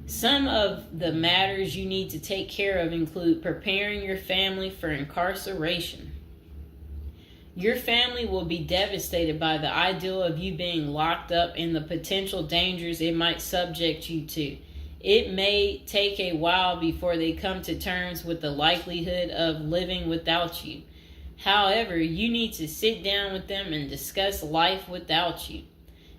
Some of the matters you need to take care of include preparing your family for incarceration. Your family will be devastated by the idea of you being locked up and the potential dangers it might subject you to. It may take a while before they come to terms with the likelihood of living without you. However, you need to sit down with them and discuss life without you.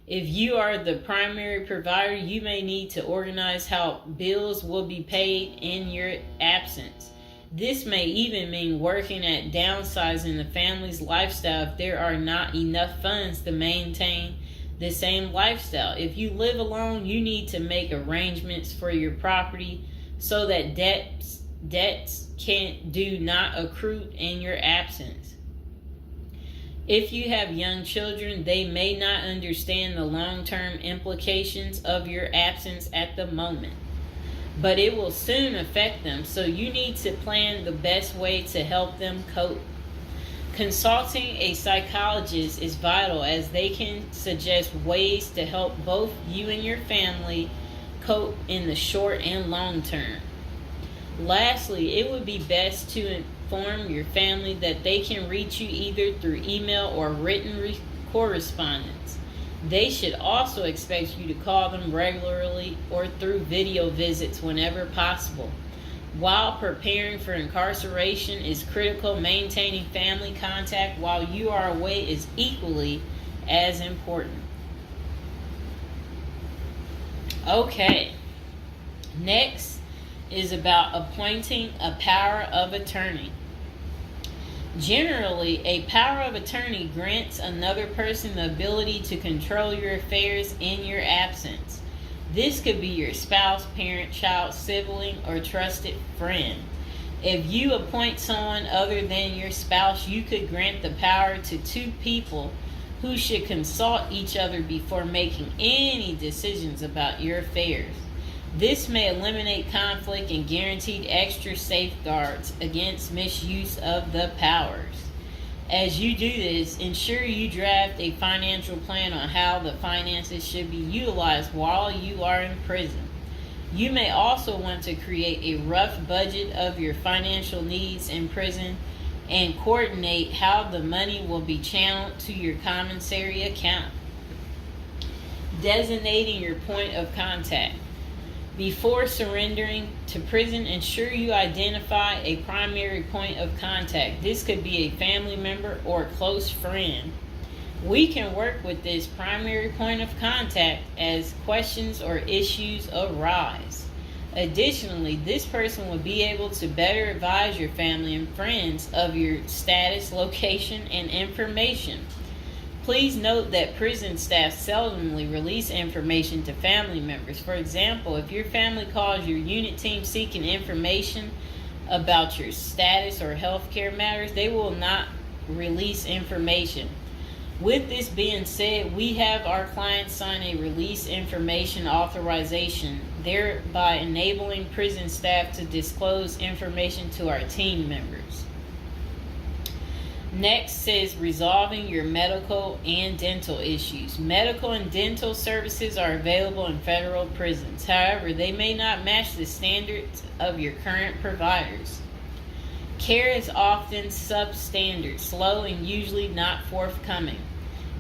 If you are the primary provider, you may need to organize how bills will be paid in your absence. This may even mean working at downsizing the family's lifestyle if there are not enough funds to maintain the same lifestyle. If you live alone, you need to make arrangements for your property so that debts do not accrue in your absence. If you have young children, they may not understand the long-term implications of your absence at the moment, but it will soon affect them, so you need to plan the best way to help them cope. Consulting a psychologist is vital, as they can suggest ways to help both you and your family cope in the short and long term. Lastly, it would be best to inform your family that they can reach you either through email or written correspondence. They should also expect you to call them regularly or through video visits whenever possible. While preparing for incarceration is critical, maintaining family contact while you are away is equally as important. Okay, next is about appointing a power of attorney. Generally, a power of attorney grants another person the ability to control your affairs in your absence. This could be your spouse, parent, child, sibling, or trusted friend. If you appoint someone other than your spouse, you could grant the power to two people who should consult each other before making any decisions about your affairs. This may eliminate conflict and guarantee extra safeguards against misuse of the powers. As you do this, ensure you draft a financial plan on how the finances should be utilized while you are in prison. You may also want to create a rough budget of your financial needs in prison and coordinate how the money will be channeled to your commissary account. Designating your point of contact. Before surrendering to prison, ensure you identify a primary point of contact. This could be a family member or a close friend. We can work with this primary point of contact as questions or issues arise. Additionally, this person will be able to better advise your family and friends of your status, location, and information. Please note that prison staff seldomly release information to family members. For example, if your family calls your unit team seeking information about your status or healthcare matters, they will not release information. With this being said, we have our clients sign a release information authorization, thereby enabling prison staff to disclose information to our team members. Next says resolving your medical and dental issues. Medical and dental services are available in federal prisons. However, they may not match the standards of your current providers. Care is often substandard, slow, and usually not forthcoming.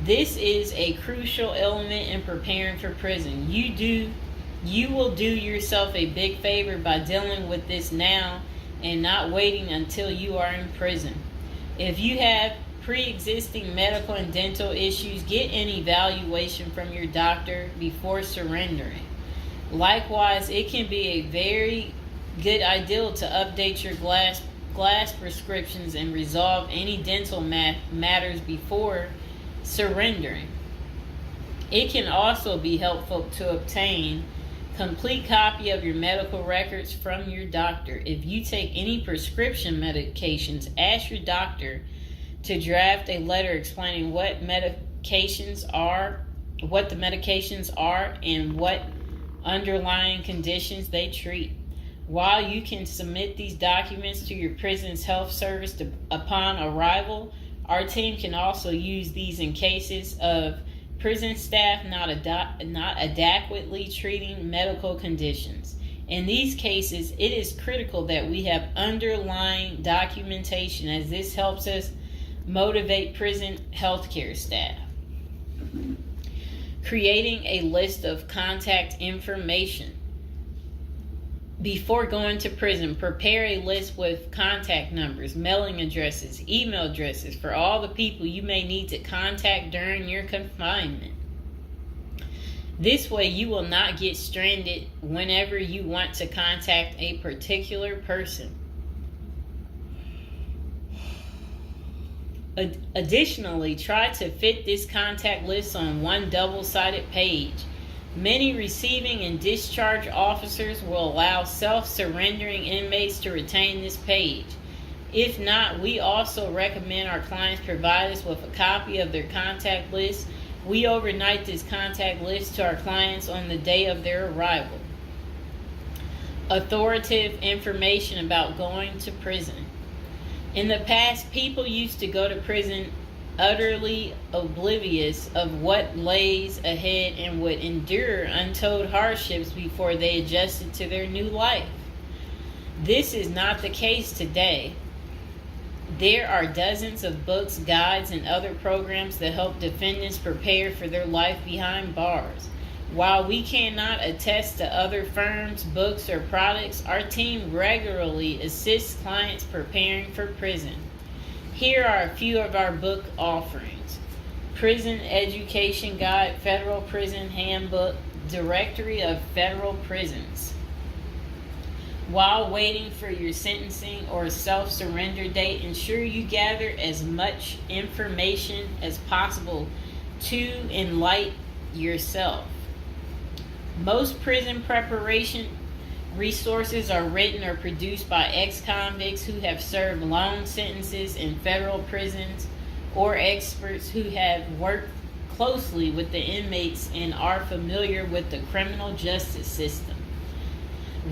This is a crucial element in preparing for prison. You will do yourself a big favor by dealing with this now and not waiting until you are in prison. If you have pre-existing medical and dental issues, get an evaluation from your doctor before surrendering. Likewise, it can be a very good idea to update your glass prescriptions and resolve any dental matters before surrendering. It can also be helpful to obtain complete copy of your medical records from your doctor. If you take any prescription medications, ask your doctor to draft a letter explaining what the medications are, and what underlying conditions they treat. While you can submit these documents to your prison's health service upon arrival, our team can also use these in cases of prison staff not adequately treating medical conditions. In these cases, it is critical that we have underlying documentation, as this helps us motivate prison healthcare staff. Creating a list of contact information. Before going to prison, prepare a list with contact numbers, mailing addresses, email addresses for all the people you may need to contact during your confinement. This way, you will not get stranded whenever you want to contact a particular person. Additionally, try to fit this contact list on one double-sided page. Many receiving and discharge officers will allow self-surrendering inmates to retain this page. If not, we also recommend our clients provide us with a copy of their contact list. We overnight this contact list to our clients on the day of their arrival. Authoritative information about going to prison. In the past, people used to go to prison utterly oblivious of what lays ahead and would endure untold hardships before they adjusted to their new life. This is not the case today. There are dozens of books, guides, and other programs that help defendants prepare for their life behind bars. While we cannot attest to other firms, books, or products, our team regularly assists clients preparing for prison. Here are a few of our book offerings: Prison Education Guide, Federal Prison Handbook, Directory of Federal Prisons. While waiting for your sentencing or self-surrender date, ensure you gather as much information as possible to enlighten yourself. Most prison preparation resources are written or produced by ex-convicts who have served long sentences in federal prisons, or experts who have worked closely with the inmates and are familiar with the criminal justice system.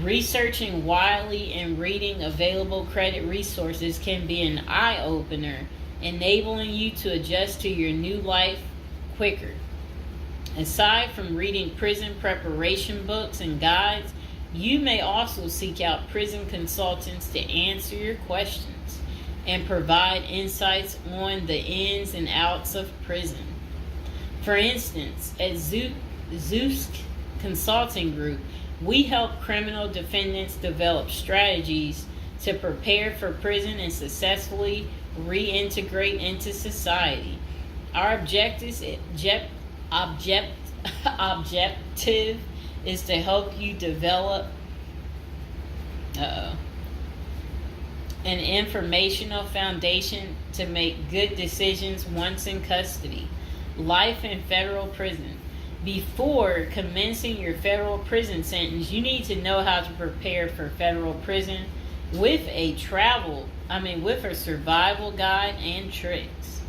Researching widely and reading available credit resources can be an eye-opener, enabling you to adjust to your new life quicker. Aside from reading prison preparation books and guides, you may also seek out prison consultants to answer your questions and provide insights on the ins and outs of prison. For instance, at Zeus Consulting Group, we help criminal defendants develop strategies to prepare for prison and successfully reintegrate into society. Our objective is to help you develop an informational foundation to make good decisions once in custody. Life in federal prison. Before commencing your federal prison sentence, you need to know how to prepare for federal prison with a survival guide and tricks.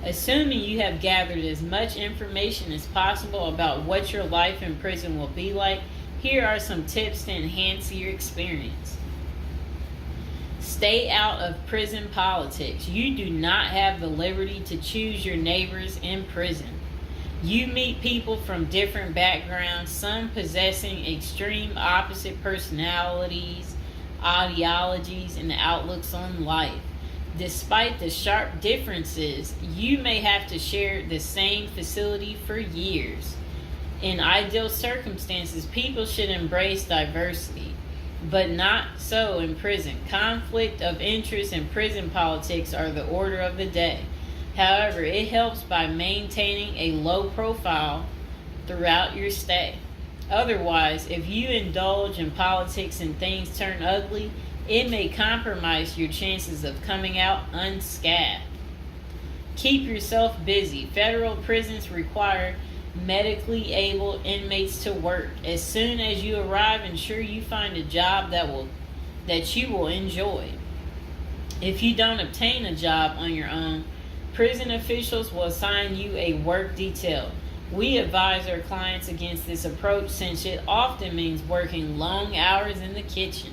Assuming you have gathered as much information as possible about what your life in prison will be like, here are some tips to enhance your experience. Stay out of prison politics. You do not have the liberty to choose your neighbors in prison. You meet people from different backgrounds, some possessing extreme opposite personalities, ideologies, and outlooks on life. Despite the sharp differences, you may have to share the same facility for years. In ideal circumstances, people should embrace diversity, but not so in prison. Conflict of interest and prison politics are the order of the day. However, it helps by maintaining a low profile throughout your stay. Otherwise, if you indulge in politics and things turn ugly, it may compromise your chances of coming out unscathed. Keep yourself busy. Federal prisons require medically able inmates to work. As soon as you arrive, ensure you find a job that you will enjoy. If you don't obtain a job on your own, prison officials will assign you a work detail. We advise our clients against this approach since it often means working long hours in the kitchen.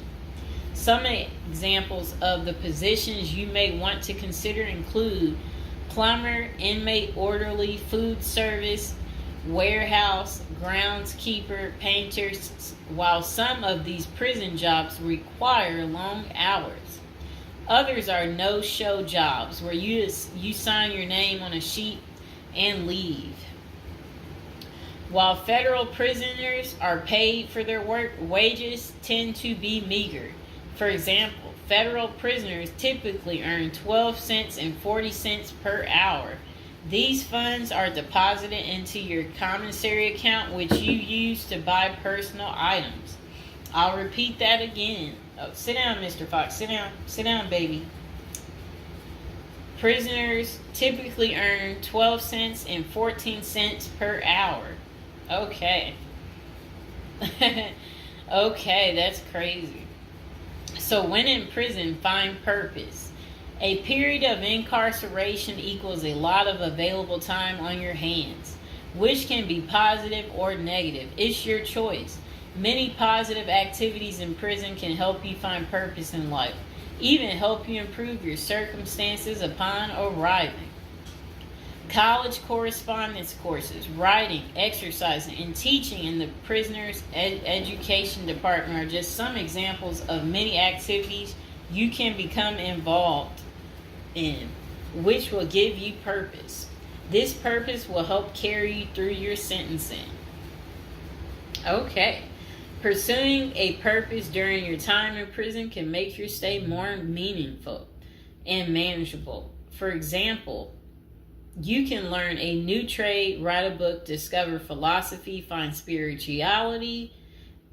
Some examples of the positions you may want to consider include plumber, inmate orderly, food service, warehouse, groundskeeper, painters, while some of these prison jobs require long hours. Others are no-show jobs where you sign your name on a sheet and leave. While federal prisoners are paid for their work, wages tend to be meager. For example, federal prisoners typically earn 12 cents and 40 cents per hour. These funds are deposited into your commissary account, which you use to buy personal items. I'll repeat that again. Oh, sit down, Mr. Fox. Sit down. Sit down, baby. Prisoners typically earn 12 cents and 14 cents per hour. Okay. Okay, that's crazy. So when in prison, find purpose. A period of incarceration equals a lot of available time on your hands, which can be positive or negative. It's your choice. Many positive activities in prison can help you find purpose in life, even help you improve your circumstances upon arriving. College correspondence courses, writing, exercising, and teaching in the prisoner's education department are just some examples of many activities you can become involved in, which will give you purpose. This purpose will help carry you through your sentencing. Okay. Pursuing a purpose during your time in prison can make your stay more meaningful and manageable. For example, you can learn a new trade, write a book, discover philosophy, find spirituality,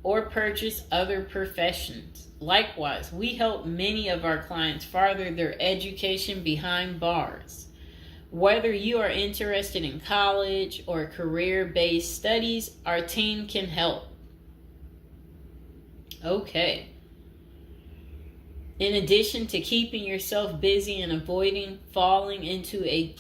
or purchase other professions. Likewise, we help many of our clients further their education behind bars. Whether you are interested in college or career-based studies, our team can help. Okay. In addition to keeping yourself busy and avoiding falling into a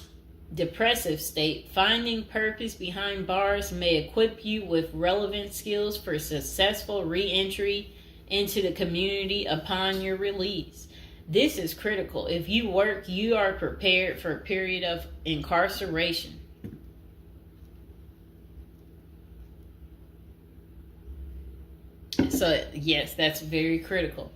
depressive state, finding purpose behind bars may equip you with relevant skills for successful re-entry into the community upon your release. This is critical. If you work, you are prepared for a period of incarceration. So, yes, that's very critical.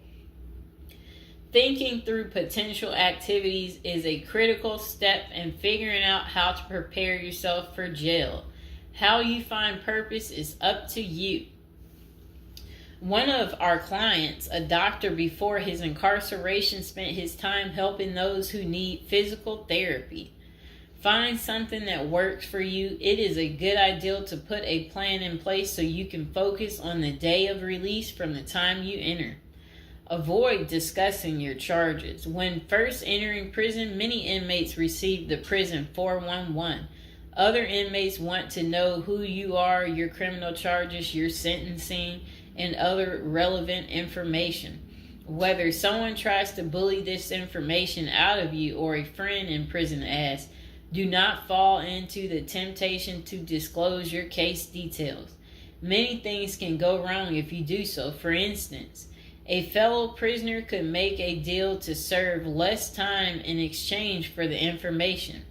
Thinking through potential activities is a critical step in figuring out how to prepare yourself for jail. How you find purpose is up to you. One of our clients, a doctor before his incarceration, spent his time helping those who need physical therapy. Find something that works for you. It is a good idea to put a plan in place so you can focus on the day of release from the time you enter. Avoid discussing your charges. When first entering prison, many inmates receive the prison 411. Other inmates want to know who you are, your criminal charges, your sentencing, and other relevant information. Whether someone tries to bully this information out of you or a friend in prison asks, do not fall into the temptation to disclose your case details. Many things can go wrong if you do so. For instance, a fellow prisoner could make a deal to serve less time in exchange for the information,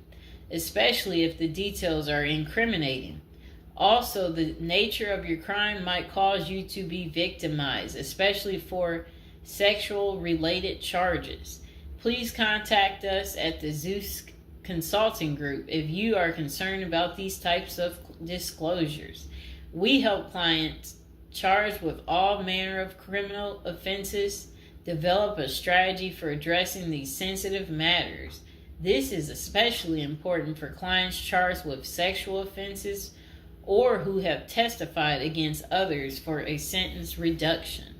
especially if the details are incriminating. Also, the nature of your crime might cause you to be victimized, especially for sexual-related charges. Please contact us at the Zeus Consulting Group if you are concerned about these types of disclosures. We help clients charged with all manner of criminal offenses develop a strategy for addressing these sensitive matters. This is especially important for clients charged with sexual offenses or who have testified against others for a sentence reduction.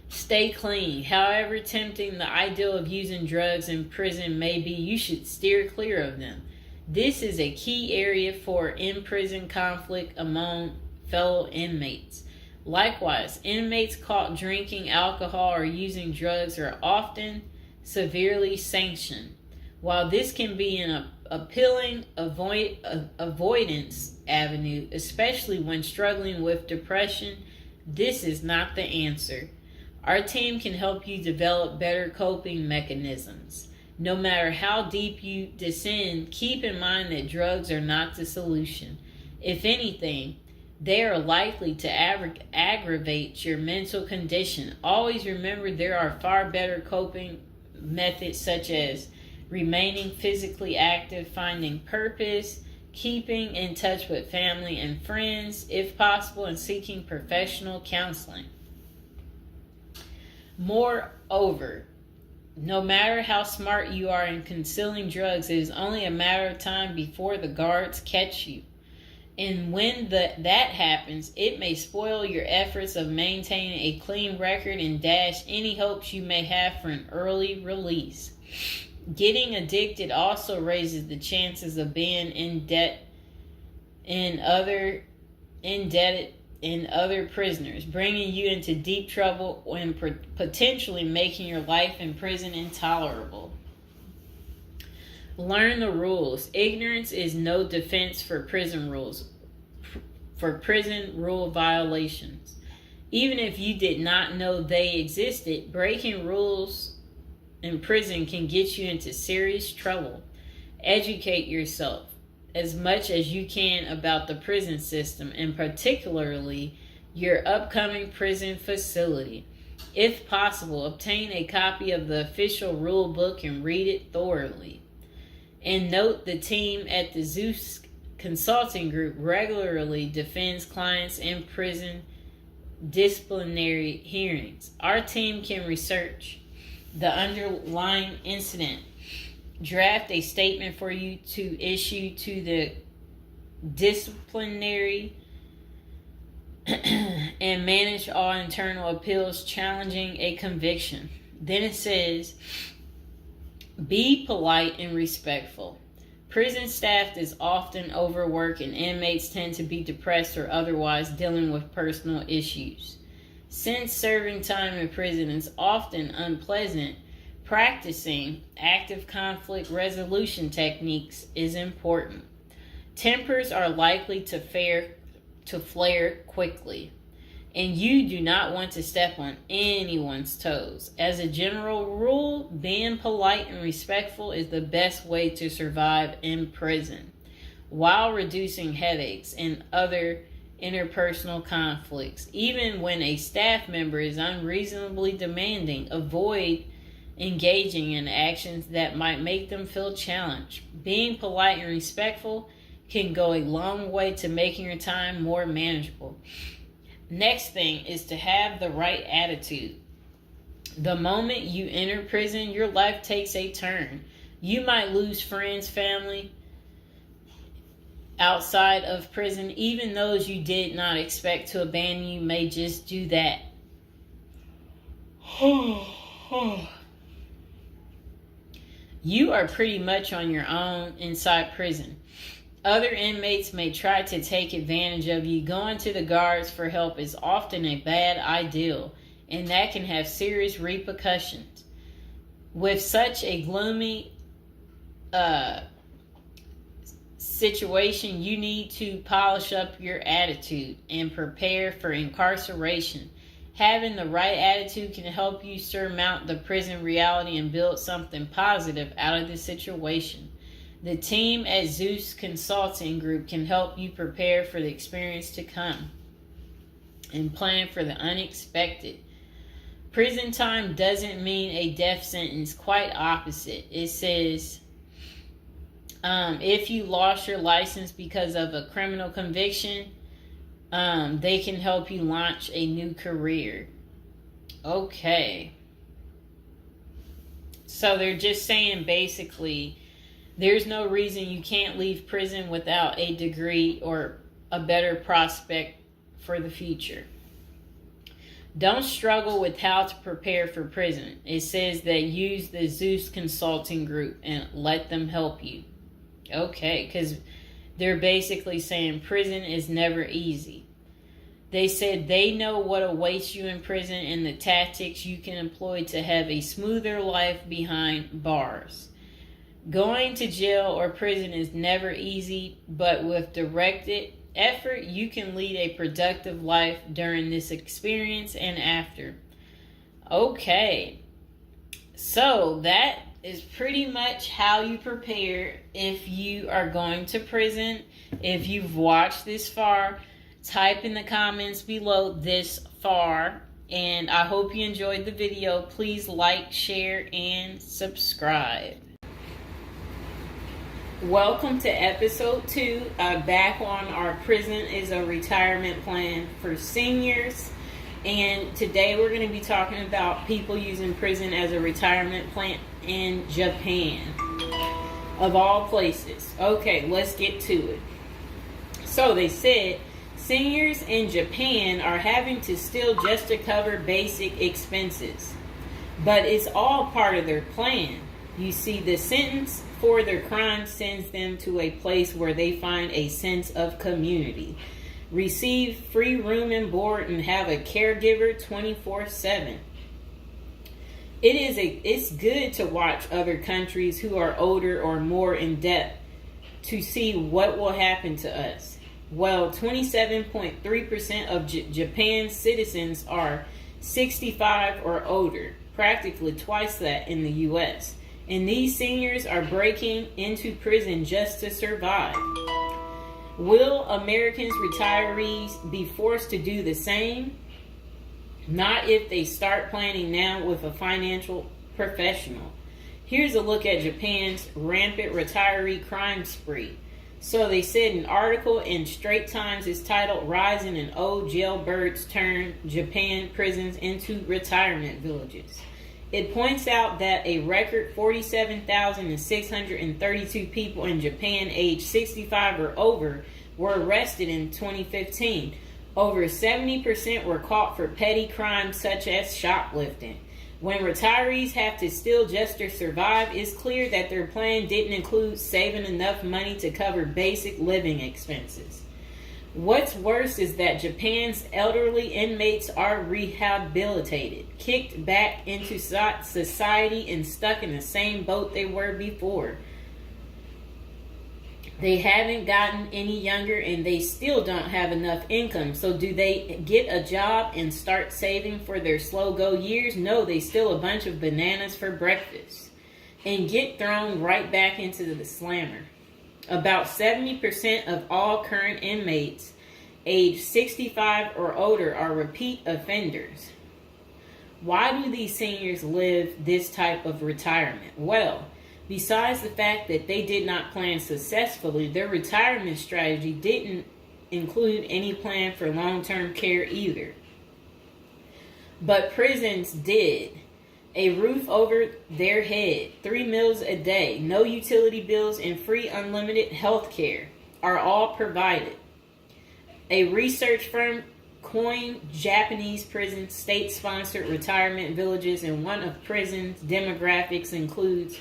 Stay clean. However tempting the ideal of using drugs in prison may be, you should steer clear of them. This is a key area for in-prison conflict among fellow inmates. Likewise, inmates caught drinking alcohol or using drugs are often severely sanctioned. While this can be an appealing avoidance avenue, especially when struggling with depression, this is not the answer. Our team can help you develop better coping mechanisms. No matter how deep you descend, keep in mind that drugs are not the solution. If anything, they are likely to aggravate your mental condition. Always remember there are far better coping methods such as remaining physically active, finding purpose, keeping in touch with family and friends, if possible, and seeking professional counseling. Moreover, no matter how smart you are in concealing drugs, it is only a matter of time before the guards catch you. And when that happens, it may spoil your efforts of maintaining a clean record and dash any hopes you may have for an early release. Getting addicted also raises the chances of being indebted in other prisoners, bringing you into deep trouble and potentially making your life in prison intolerable. Learn the rules. Ignorance is no defense for prison rules, for prison rule violations. Even if you did not know they existed, breaking rules in prison can get you into serious trouble. Educate yourself as much as you can about the prison system, and particularly your upcoming prison facility. If possible, obtain a copy of the official rule book and read it thoroughly. And note, the team at the Zeus Consulting Group regularly defends clients in prison disciplinary hearings. Our team can research the underlying incident, draft a statement for you to issue to the disciplinary, and manage all internal appeals challenging a conviction. Then it says, be polite and respectful. Prison staff is often overworked and inmates tend to be depressed or otherwise dealing with personal issues. Since serving time in prison is often unpleasant, practicing active conflict resolution techniques is important. Tempers are likely to flare quickly, and you do not want to step on anyone's toes. As a general rule, being polite and respectful is the best way to survive in prison, while reducing headaches and other interpersonal conflicts. Even when a staff member is unreasonably demanding, avoid engaging in actions that might make them feel challenged. Being polite and respectful can go a long way to making your time more manageable. Next thing is to have the right attitude. The moment you enter prison, your life takes a turn. You might lose friends, family outside of prison. Even those you did not expect to abandon you may just do that. You are pretty much on your own inside prison. Other inmates may try to take advantage of you. Going to the guards for help is often a bad idea, and that can have serious repercussions. With such a gloomy situation, you need to polish up your attitude and prepare for incarceration. Having the right attitude can help you surmount the prison reality and build something positive out of the situation. The team at Zeus Consulting Group can help you prepare for the experience to come and plan for the unexpected. Prison time doesn't mean a death sentence, quite opposite. It says, if you lost your license because of a criminal conviction, they can help you launch a new career. Okay. So they're just saying basically there's no reason you can't leave prison without a degree or a better prospect for the future. Don't struggle with how to prepare for prison. It says that use the Zeus Consulting Group and let them help you. Okay, because they're basically saying prison is never easy. They said they know what awaits you in prison and the tactics you can employ to have a smoother life behind bars. Going to jail or prison is never easy, but with directed effort, you can lead a productive life during this experience and after. Okay, so that is pretty much how you prepare if you are going to prison. If you've watched this far, type in the comments below this far, and I hope you enjoyed the video. Please like, share, and subscribe. Welcome to episode 2, back on our Prison is a Retirement Plan for Seniors. And today we're going to be talking about people using prison as a retirement plan in Japan, of all places. Okay, let's get to it. So they said seniors in Japan are having to steal just to cover basic expenses, but it's all part of their plan. You see, the sentence for their crime sends them to a place where they find a sense of community, receive free room and board, and have a caregiver 24/7. It's good to watch other countries who are older or more in depth to see what will happen to us. Well, 27.3% of Japan's citizens are 65 or older, practically twice that in the U.S., and these seniors are breaking into prison just to survive. Will Americans retirees be forced to do the same? Not if they start planning now with a financial professional. Here's a look at Japan's rampant retiree crime spree. So they said an article in Straits Times is titled "Rising in Old Jailbirds Turn Japan Prisons into Retirement Villages." It points out that a record 47,632 people in Japan aged 65 or over were arrested in 2015. Over 70% were caught for petty crimes such as shoplifting. When retirees have to steal just to survive, it's clear that their plan didn't include saving enough money to cover basic living expenses. What's worse is that Japan's elderly inmates are rehabilitated, kicked back into society, and stuck in the same boat they were before. They haven't gotten any younger, and they still don't have enough income. So do they get a job and start saving for their slow-go years? No, they steal a bunch of bananas for breakfast and get thrown right back into the slammer. About 70% of all current inmates aged 65 or older are repeat offenders. Why do these seniors live this type of retirement? Well, besides the fact that they did not plan successfully, their retirement strategy didn't include any plan for long-term care either. But prisons did. A roof over their head, 3 meals a day, no utility bills, and free unlimited health care are all provided. A research firm coined Japanese prisons state-sponsored retirement villages, and one of prisons' demographics includes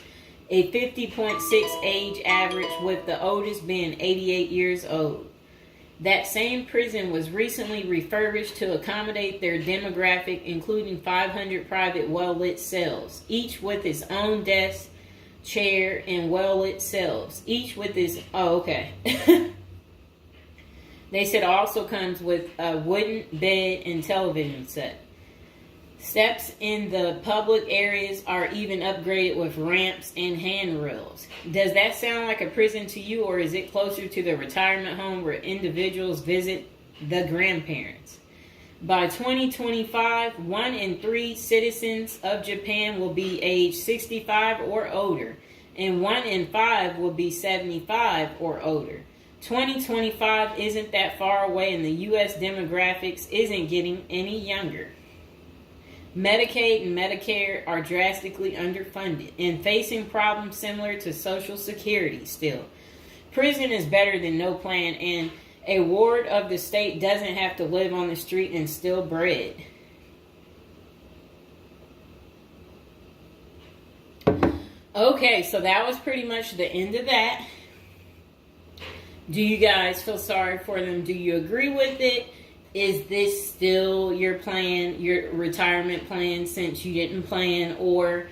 a 50.6 age average, with the oldest being 88 years old. That same prison was recently refurbished to accommodate their demographic, including 500 private well-lit cells, each with its own desk, chair, and well-lit cells, each with its... Oh, okay. They said also comes with a wooden bed and television set. Steps in the public areas are even upgraded with ramps and handrails. Does that sound like a prison to you, or is it closer to the retirement home where individuals visit the grandparents? By 2025, 1 in 3 citizens of Japan will be age 65 or older, and 1 in 5 will be 75 or older. 2025 isn't that far away, and the U.S. demographics isn't getting any younger. Medicaid and Medicare are drastically underfunded and facing problems similar to Social Security still. Prison is better than no plan, and a ward of the state doesn't have to live on the street and steal bread. Okay, so that was pretty much the end of that. Do you guys feel sorry for them? Do you agree with it? Is this still your plan, your retirement plan, since you didn't plan? Or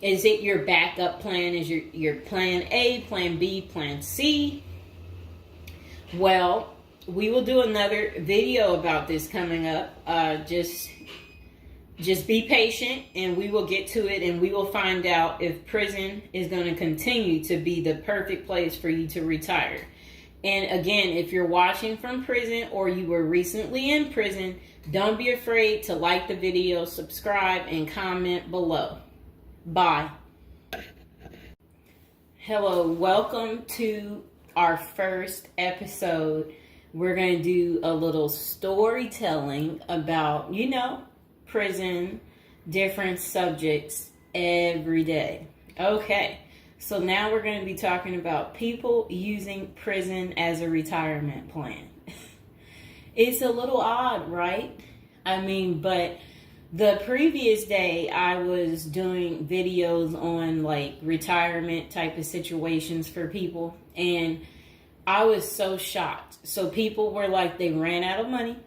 is it your backup plan? Is your plan A, plan B, plan C? Well, we will do another video about this coming up. Just be patient, and we will get to it, and we will find out if prison is going to continue to be the perfect place for you to retire. And again, if you're watching from prison or you were recently in prison, don't be afraid to like the video, subscribe, and comment below. Bye. Hello, welcome to our first episode. We're going to do a little storytelling about, prison, different subjects every day. Okay, so now we're going to be talking about people using prison as a retirement plan. It's a little odd, right? But the previous day I was doing videos on like retirement type of situations for people, and I was so shocked. So people were like, they ran out of money.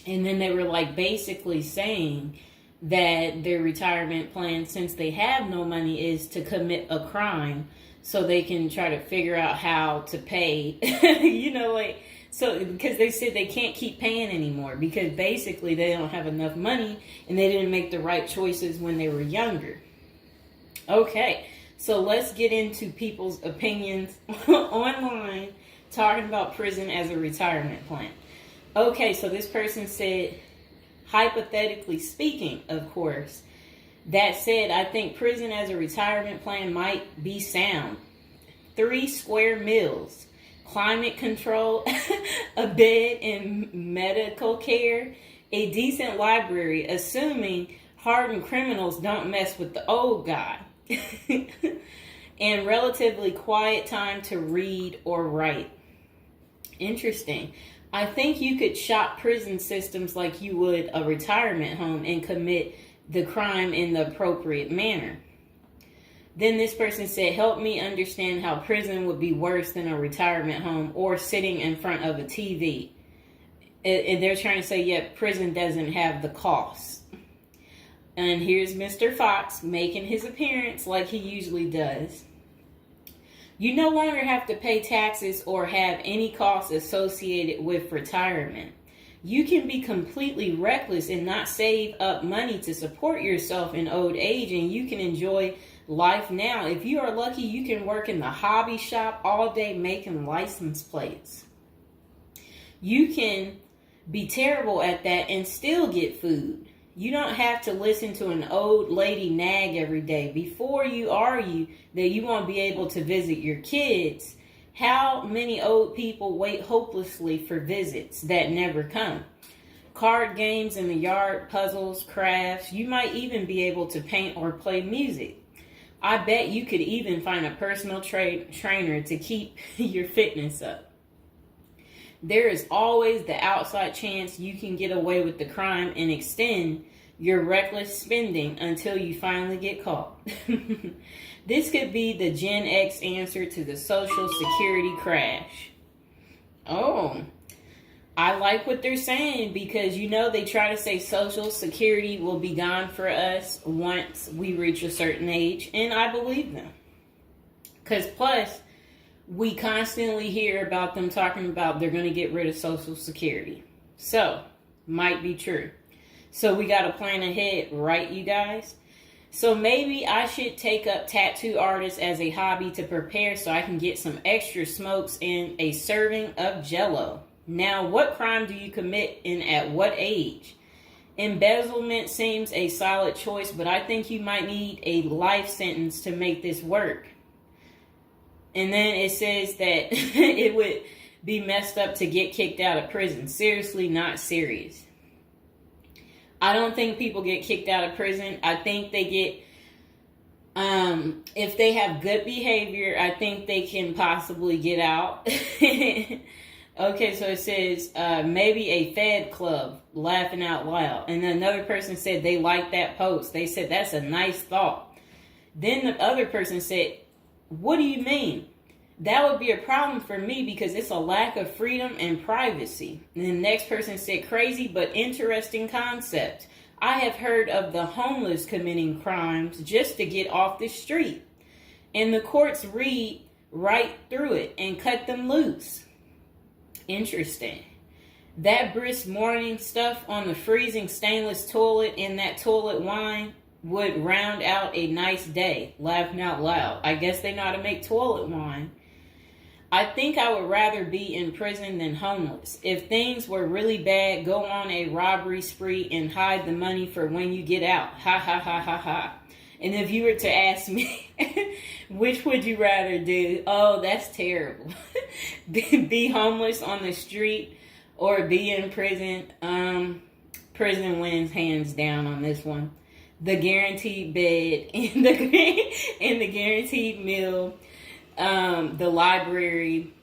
And then they were like basically saying that their retirement plan, since they have no money, is to commit a crime so they can try to figure out how to pay, so because they said they can't keep paying anymore because basically they don't have enough money and they didn't make the right choices when they were younger. Okay, so let's get into people's opinions online talking about prison as a retirement plan. Okay, so this person said, hypothetically speaking, of course, that said, I think prison as a retirement plan might be sound. 3 square meals, climate control, a bed and medical care, a decent library, assuming hardened criminals don't mess with the old guy, and relatively quiet time to read or write. Interesting. I think you could shop prison systems like you would a retirement home and commit the crime in the appropriate manner. Then this person said, help me understand how prison would be worse than a retirement home or sitting in front of a TV. And they're trying to say, yeah, prison doesn't have the costs. And here's Mr. Fox making his appearance like he usually does. You no longer have to pay taxes or have any costs associated with retirement. You can be completely reckless and not save up money to support yourself in old age, and you can enjoy life now. If you are lucky, you can work in the hobby shop all day making license plates. You can be terrible at that and still get food. You don't have to listen to an old lady nag every day before you argue that you won't be able to visit your kids. How many old people wait hopelessly for visits that never come? Card games in the yard, puzzles, crafts. You might even be able to paint or play music. I bet you could even find a personal trainer to keep your fitness up. There is always the outside chance you can get away with the crime and extend your reckless spending until you finally get caught. This could be the Gen X answer to the Social Security crash. Oh, I like what they're saying because, they try to say Social Security will be gone for us once we reach a certain age, and I believe them. Because plus, we constantly hear about them talking about they're going to get rid of Social Security. So, might be true. So we got to plan ahead, right, you guys? So maybe I should take up tattoo artists as a hobby to prepare so I can get some extra smokes and a serving of Jell-O. Now, what crime do you commit and at what age? Embezzlement seems a solid choice, but I think you might need a life sentence to make this work. And then it says that it would be messed up to get kicked out of prison. Seriously, not serious. I don't think people get kicked out of prison. I think they get, if they have good behavior, I think they can possibly get out. Okay, so it says, maybe a Fed club, laughing out loud. And another person said they liked that post. They said, that's a nice thought. Then the other person said, what do you mean? That would be a problem for me because it's a lack of freedom and privacy. And the next person said, crazy but interesting concept. I have heard of the homeless committing crimes just to get off the street. And the courts read right through it and cut them loose. Interesting. That brisk morning stuff on the freezing stainless toilet and that toilet wine would round out a nice day. Laughing out loud. I guess they know how to make toilet wine. I think I would rather be in prison than homeless. If things were really bad, go on a robbery spree and hide the money for when you get out. Ha ha ha ha ha. And if you were to ask me, which would you rather do? Oh, that's terrible. Be homeless on the street or be in prison. Prison wins hands down on this one. The guaranteed bed and the guaranteed meal, the library,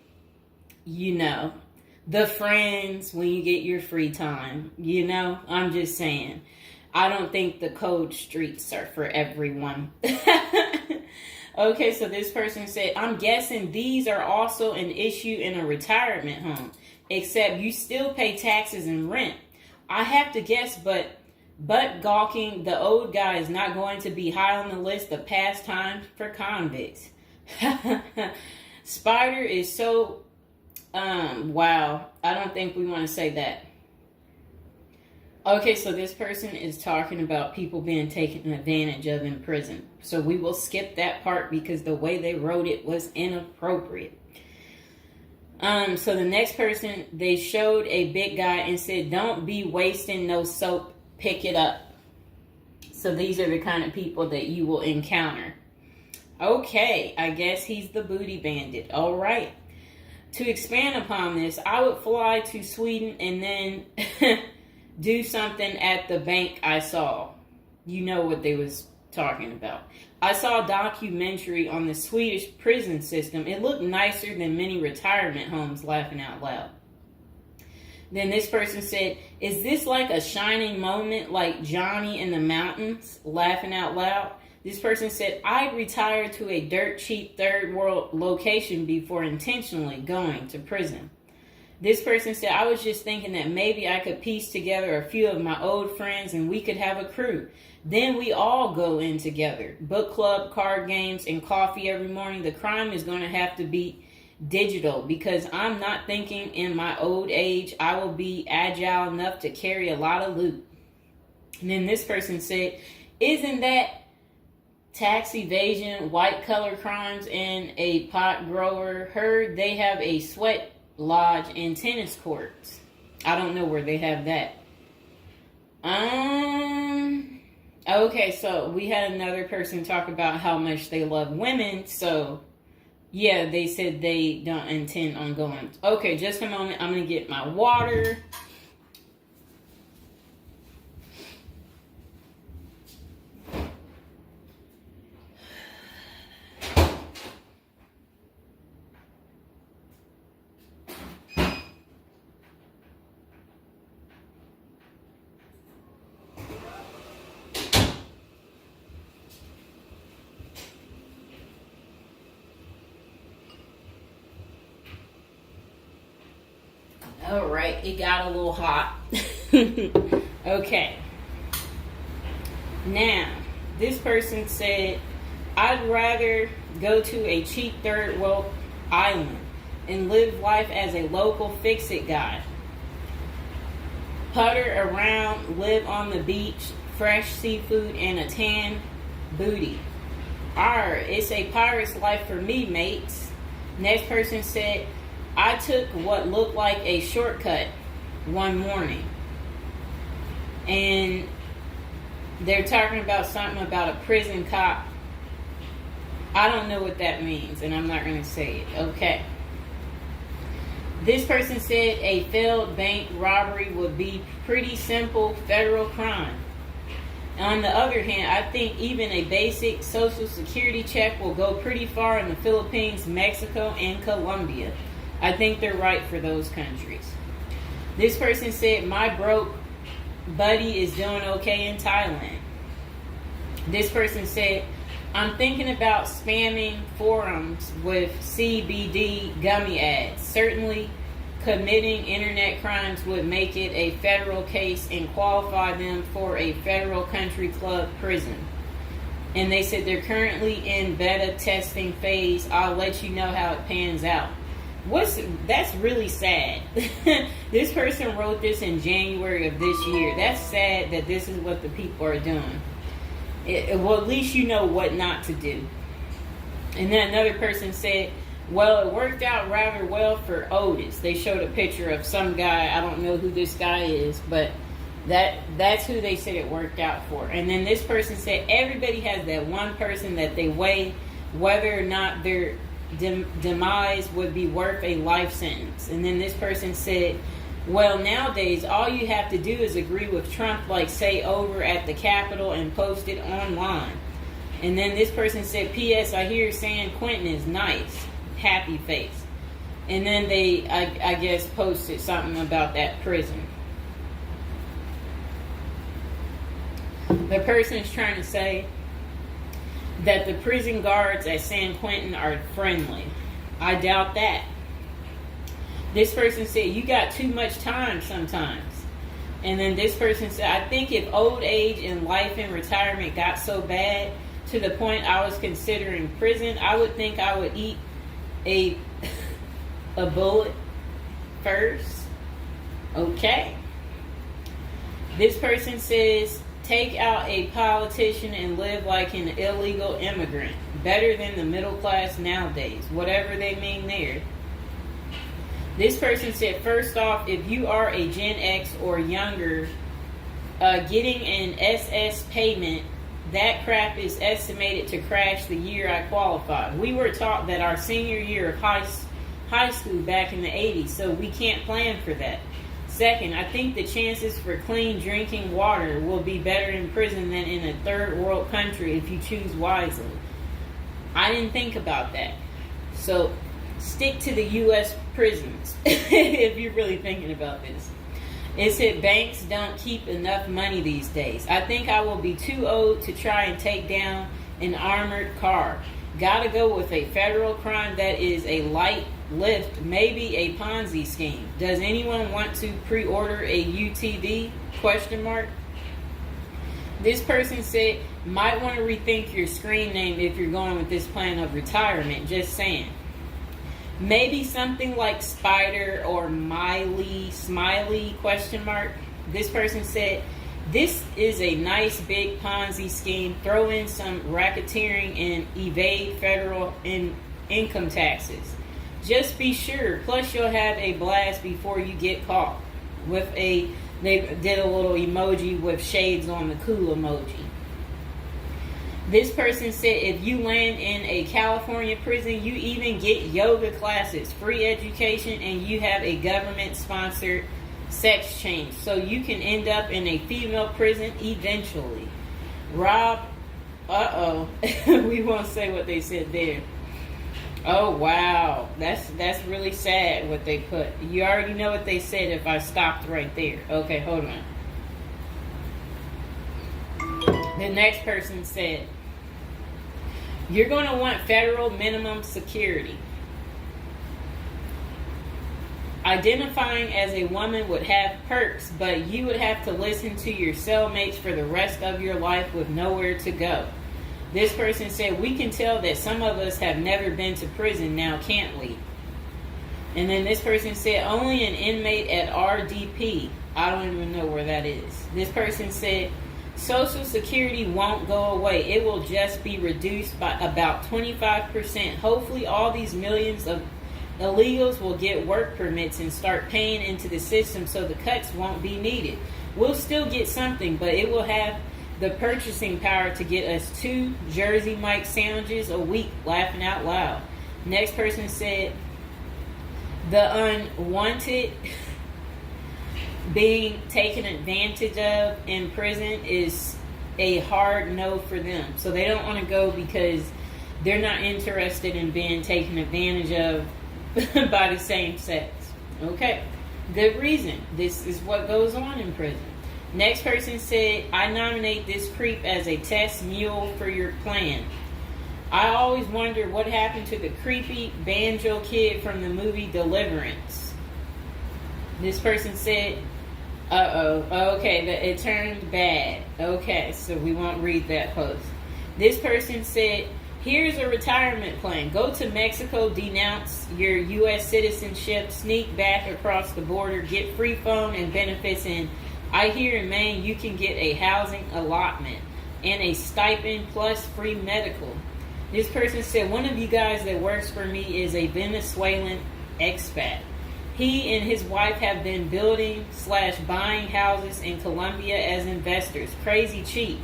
the friends when you get your free time. I'm just saying. I don't think the cold streets are for everyone. Okay, so this person said, I'm guessing these are also an issue in a retirement home, except you still pay taxes and rent. I have to guess, but gawking, the old guy is not going to be high on the list of pastimes for convicts. Spider is so, wow, I don't think we want to say that. Okay, so this person is talking about people being taken advantage of in prison. So we will skip that part because the way they wrote it was inappropriate. So the next person, they showed a big guy and said, don't be wasting no soap, pick it up. So these are the kind of people that you will encounter. Okay, I guess he's the booty bandit. All right. To expand upon this, I would fly to Sweden and then do something at the bank I saw. You know what they was talking about. I saw a documentary on the Swedish prison system. It looked nicer than many retirement homes, laughing out loud. Then this person said, is this like a shining moment like Johnny in the Mountains, laughing out loud? This person said, I'd retire to a dirt cheap third world location before intentionally going to prison. This person said, I was just thinking that maybe I could piece together a few of my old friends and we could have a crew. Then we all go in together. Book club, card games, and coffee every morning. The crime is going to have to be digital because I'm not thinking in my old age I will be agile enough to carry a lot of loot. And then this person said, isn't that tax evasion, white collar crimes, and a pot grower? Heard they have a sweat lodge and tennis courts. I don't know where they have that. Okay, so we had another person talk about how much they love women. So yeah, they said they don't intend on going. Okay, just a moment. I'm gonna get my water. All right, it got a little hot. Okay. Now, this person said, I'd rather go to a cheap third world island and live life as a local fix-it guy. Putter around, live on the beach, fresh seafood, and a tan booty. It's a pirate's life for me, mates. Next person said, I took what looked like a shortcut one morning. And they're talking about something about a prison cop. I don't know what that means, and I'm not going to say it. Okay. This person said a failed bank robbery would be pretty simple federal crime. On the other hand, I think even a basic social security check will go pretty far in the Philippines, Mexico, and Colombia. I think they're right for those countries. This person said, my broke buddy is doing okay in Thailand. This person said, I'm thinking about spamming forums with CBD gummy ads. Certainly, committing internet crimes would make it a federal case and qualify them for a federal country club prison. And they said they're currently in beta testing phase. I'll let you know how it pans out. That's really sad. This person wrote this in January of this year. That's sad that this is what the people are doing. Well, at least you know what not to do. And then another person said, well, it worked out rather well for Otis. They showed a picture of some guy. I don't know who this guy is, but that's who they said it worked out for. And then this person said everybody has that one person that they weigh whether or not their demise would be worth a life sentence. And then this person said, well, nowadays all you have to do is agree with Trump, like say over at the Capitol, and post it online. And then this person said, P.S. I hear San Quentin is nice. Happy face. And then they, I guess, posted something about that prison. The person is trying to say that the prison guards at San Quentin are friendly. I doubt that. This person said, you got too much time sometimes. And then this person said, I think if old age and life in retirement got so bad to the point I was considering prison, I would think I would eat a bullet first. Okay. This person says, take out a politician and live like an illegal immigrant. Better than the middle class nowadays. Whatever they mean there. This person said, first off, if you are a Gen X or younger, getting an SS payment, that crap is estimated to crash the year I qualified. We were taught that our senior year of high school back in the 80s, so we can't plan for that. Second, I think the chances for clean drinking water will be better in prison than in a third world country if you choose wisely. I didn't think about that. So stick to the U.S. prisons if you're really thinking about this. It said banks don't keep enough money these days. I think I will be too old to try and take down an armored car. Gotta go with a federal crime that is a light lift, maybe a Ponzi scheme. Does anyone want to pre-order a UTV? Question mark. This person said, might want to rethink your screen name if you're going with this plan of retirement. Just saying. Maybe something like Spider or Smiley, question mark. This person said, this is a nice big Ponzi scheme. Throw in some racketeering and evade federal income taxes. Just be sure. Plus you'll have a blast before you get caught. They did a little emoji with shades on the cool emoji. This person said if you land in a California prison, you even get yoga classes, free education, and you have a government-sponsored sex change. So you can end up in a female prison eventually. Rob, we won't say what they said there. Oh, wow. That's really sad what they put. You already know what they said if I stopped right there. Okay, hold on. The next person said, you're going to want federal minimum security. Identifying as a woman would have perks, but you would have to listen to your cellmates for the rest of your life with nowhere to go. This person said, we can tell that some of us have never been to prison now, can't we? And then this person said, only an inmate at RDP. I don't even know where that is. This person said, Social Security won't go away. It will just be reduced by about 25%. Hopefully all these millions of illegals will get work permits and start paying into the system so the cuts won't be needed. We'll still get something, but it will have the purchasing power to get us 2 Jersey Mike sandwiches a week, laughing out loud. Next person said, The unwanted being taken advantage of in prison is a hard no for them. So they don't want to go because they're not interested in being taken advantage of by the same sex. Okay, good reason. This is what goes on in prison. Next person said, I nominate this creep as a test mule for your plan. I always wonder what happened to the creepy banjo kid from the movie Deliverance. This person said, okay, it turned bad. Okay, so we won't read that post. This person said, here's a retirement plan. Go to Mexico, denounce your U.S. citizenship, sneak back across the border, get free phone and benefits, and I hear in Maine you can get a housing allotment and a stipend plus free medical. This person said, one of you guys that works for me is a Venezuelan expat. He and his wife have been building/buying houses in Colombia as investors. Crazy cheap.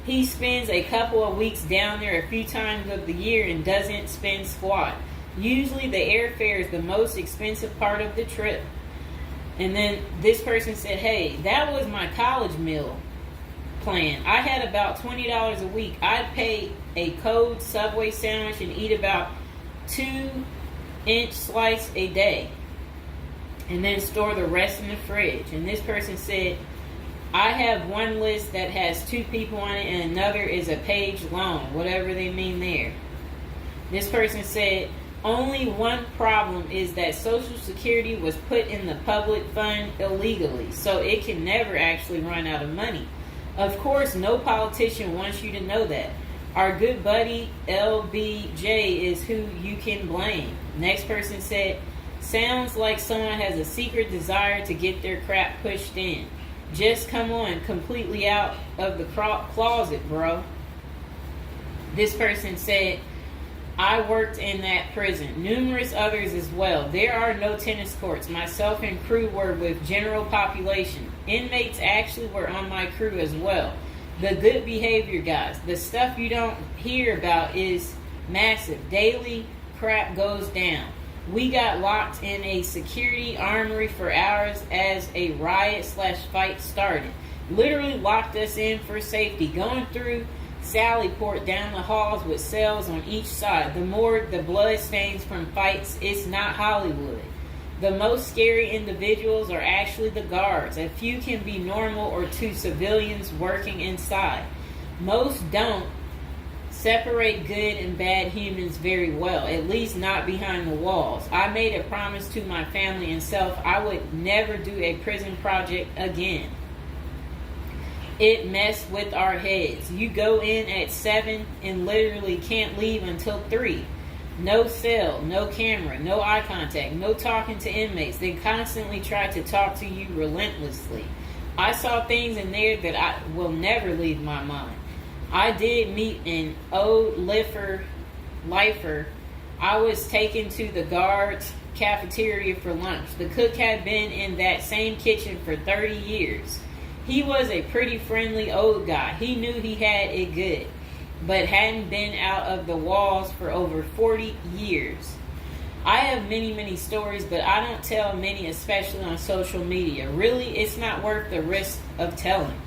He spends a couple of weeks down there a few times of the year and doesn't spend squat. Usually the airfare is the most expensive part of the trip. And then this person said, hey, that was my college meal plan. I had about $20 a week. I'd pay a cold Subway sandwich and eat about 2-inch slice a day, and then store the rest in the fridge. And this person said, I have one list that has 2 people on it and another is a page long, whatever they mean there. This person said, only one problem is that Social Security was put in the public fund illegally, so it can never actually run out of money. Of course, no politician wants you to know that. Our good buddy LBJ is who you can blame. Next person said, sounds like someone has a secret desire to get their crap pushed in. Just come on, completely out of the closet, bro. This person said, I worked in that prison. Numerous others as well. There are no tennis courts. Myself and crew were with general population. Inmates actually were on my crew as well. The good behavior guys. The stuff you don't hear about is massive. Daily crap goes down. We got locked in a security armory for hours as a riot/fight started. Literally locked us in for safety. Going through Sallyport down the halls with cells on each side. The more the blood stains from fights, it's not Hollywood. The most scary individuals are actually the guards. A few can be normal or 2 civilians working inside. Most don't separate good and bad humans very well, at least not behind the walls. I made a promise to my family and self I would never do a prison project again. It messed with our heads. You go in at 7 and literally can't leave until 3. No cell, no camera, no eye contact, no talking to inmates. They constantly try to talk to you relentlessly. I saw things in there that I will never leave my mind. I did meet an old lifer. I was taken to the guards' cafeteria for lunch. The cook had been in that same kitchen for 30 years. He was a pretty friendly old guy. He knew he had it good, but hadn't been out of the walls for over 40 years. I have many, many stories, but I don't tell many, especially on social media. Really, it's not worth the risk of telling.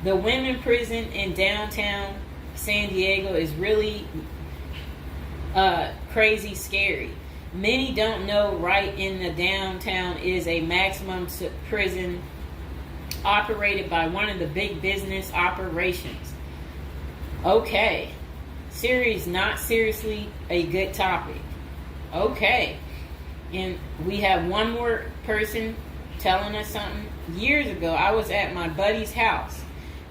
The women prison in downtown San Diego is really crazy scary. Many don't know right in the downtown is a maximum prison operated by one of the big business operations. Okay. Series not seriously a good topic. Okay. And we have one more person telling us something. Years ago, I was at my buddy's house.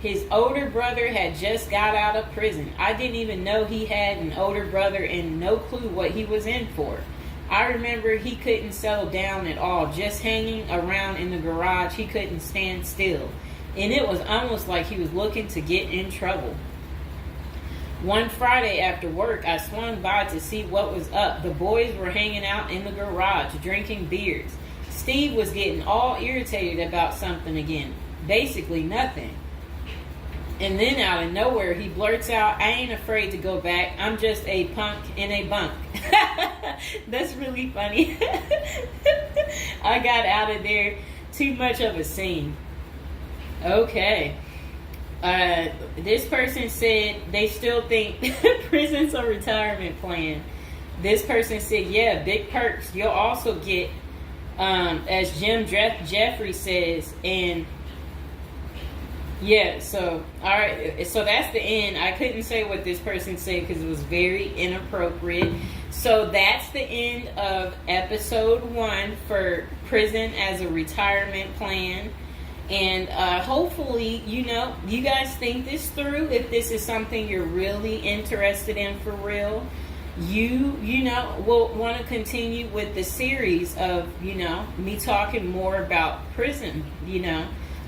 His older brother had just got out of prison. I didn't even know he had an older brother and no clue what he was in for. I remember he couldn't settle down at all, just hanging around in the garage. He couldn't stand still. And it was almost like he was looking to get in trouble. One Friday after work, I swung by to see what was up. The boys were hanging out in the garage, drinking beers. Steve was getting all irritated about something again. Basically nothing. And then out of nowhere, he blurts out, I ain't afraid to go back. I'm just a punk in a bunk. That's really funny. I got out of there. Too much of a scene. Okay. This person said they still think prison's a retirement plan. This person said, yeah, big perks. You'll also get, as Jim Jeffrey says, and yeah, so, all right, so that's the end. I couldn't say what this person said because it was very inappropriate. So that's the end of episode 1 for prison as a retirement plan. And hopefully, you guys think this through. If this is something you're really interested in for real, you will want to continue with the series of, me talking more about prison,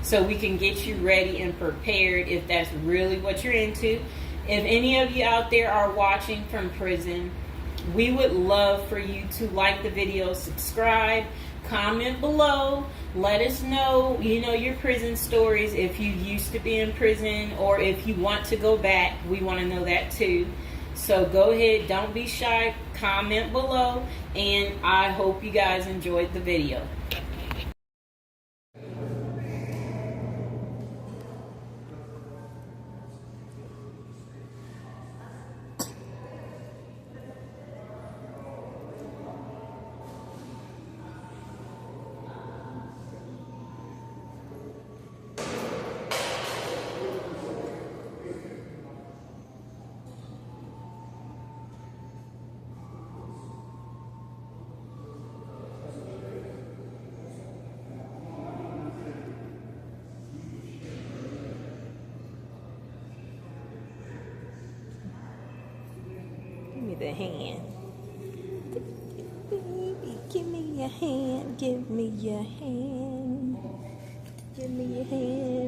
so we can get you ready and prepared if that's really what you're into. If any of you out there are watching from prison, we would love for you to like the video, subscribe, comment below, let us know, your prison stories, if you used to be in prison or if you want to go back. We want to know that too. So go ahead, don't be shy, comment below, and I hope you guys enjoyed the video. The hand. Baby, give me your hand. Give me your hand. Give me your hand.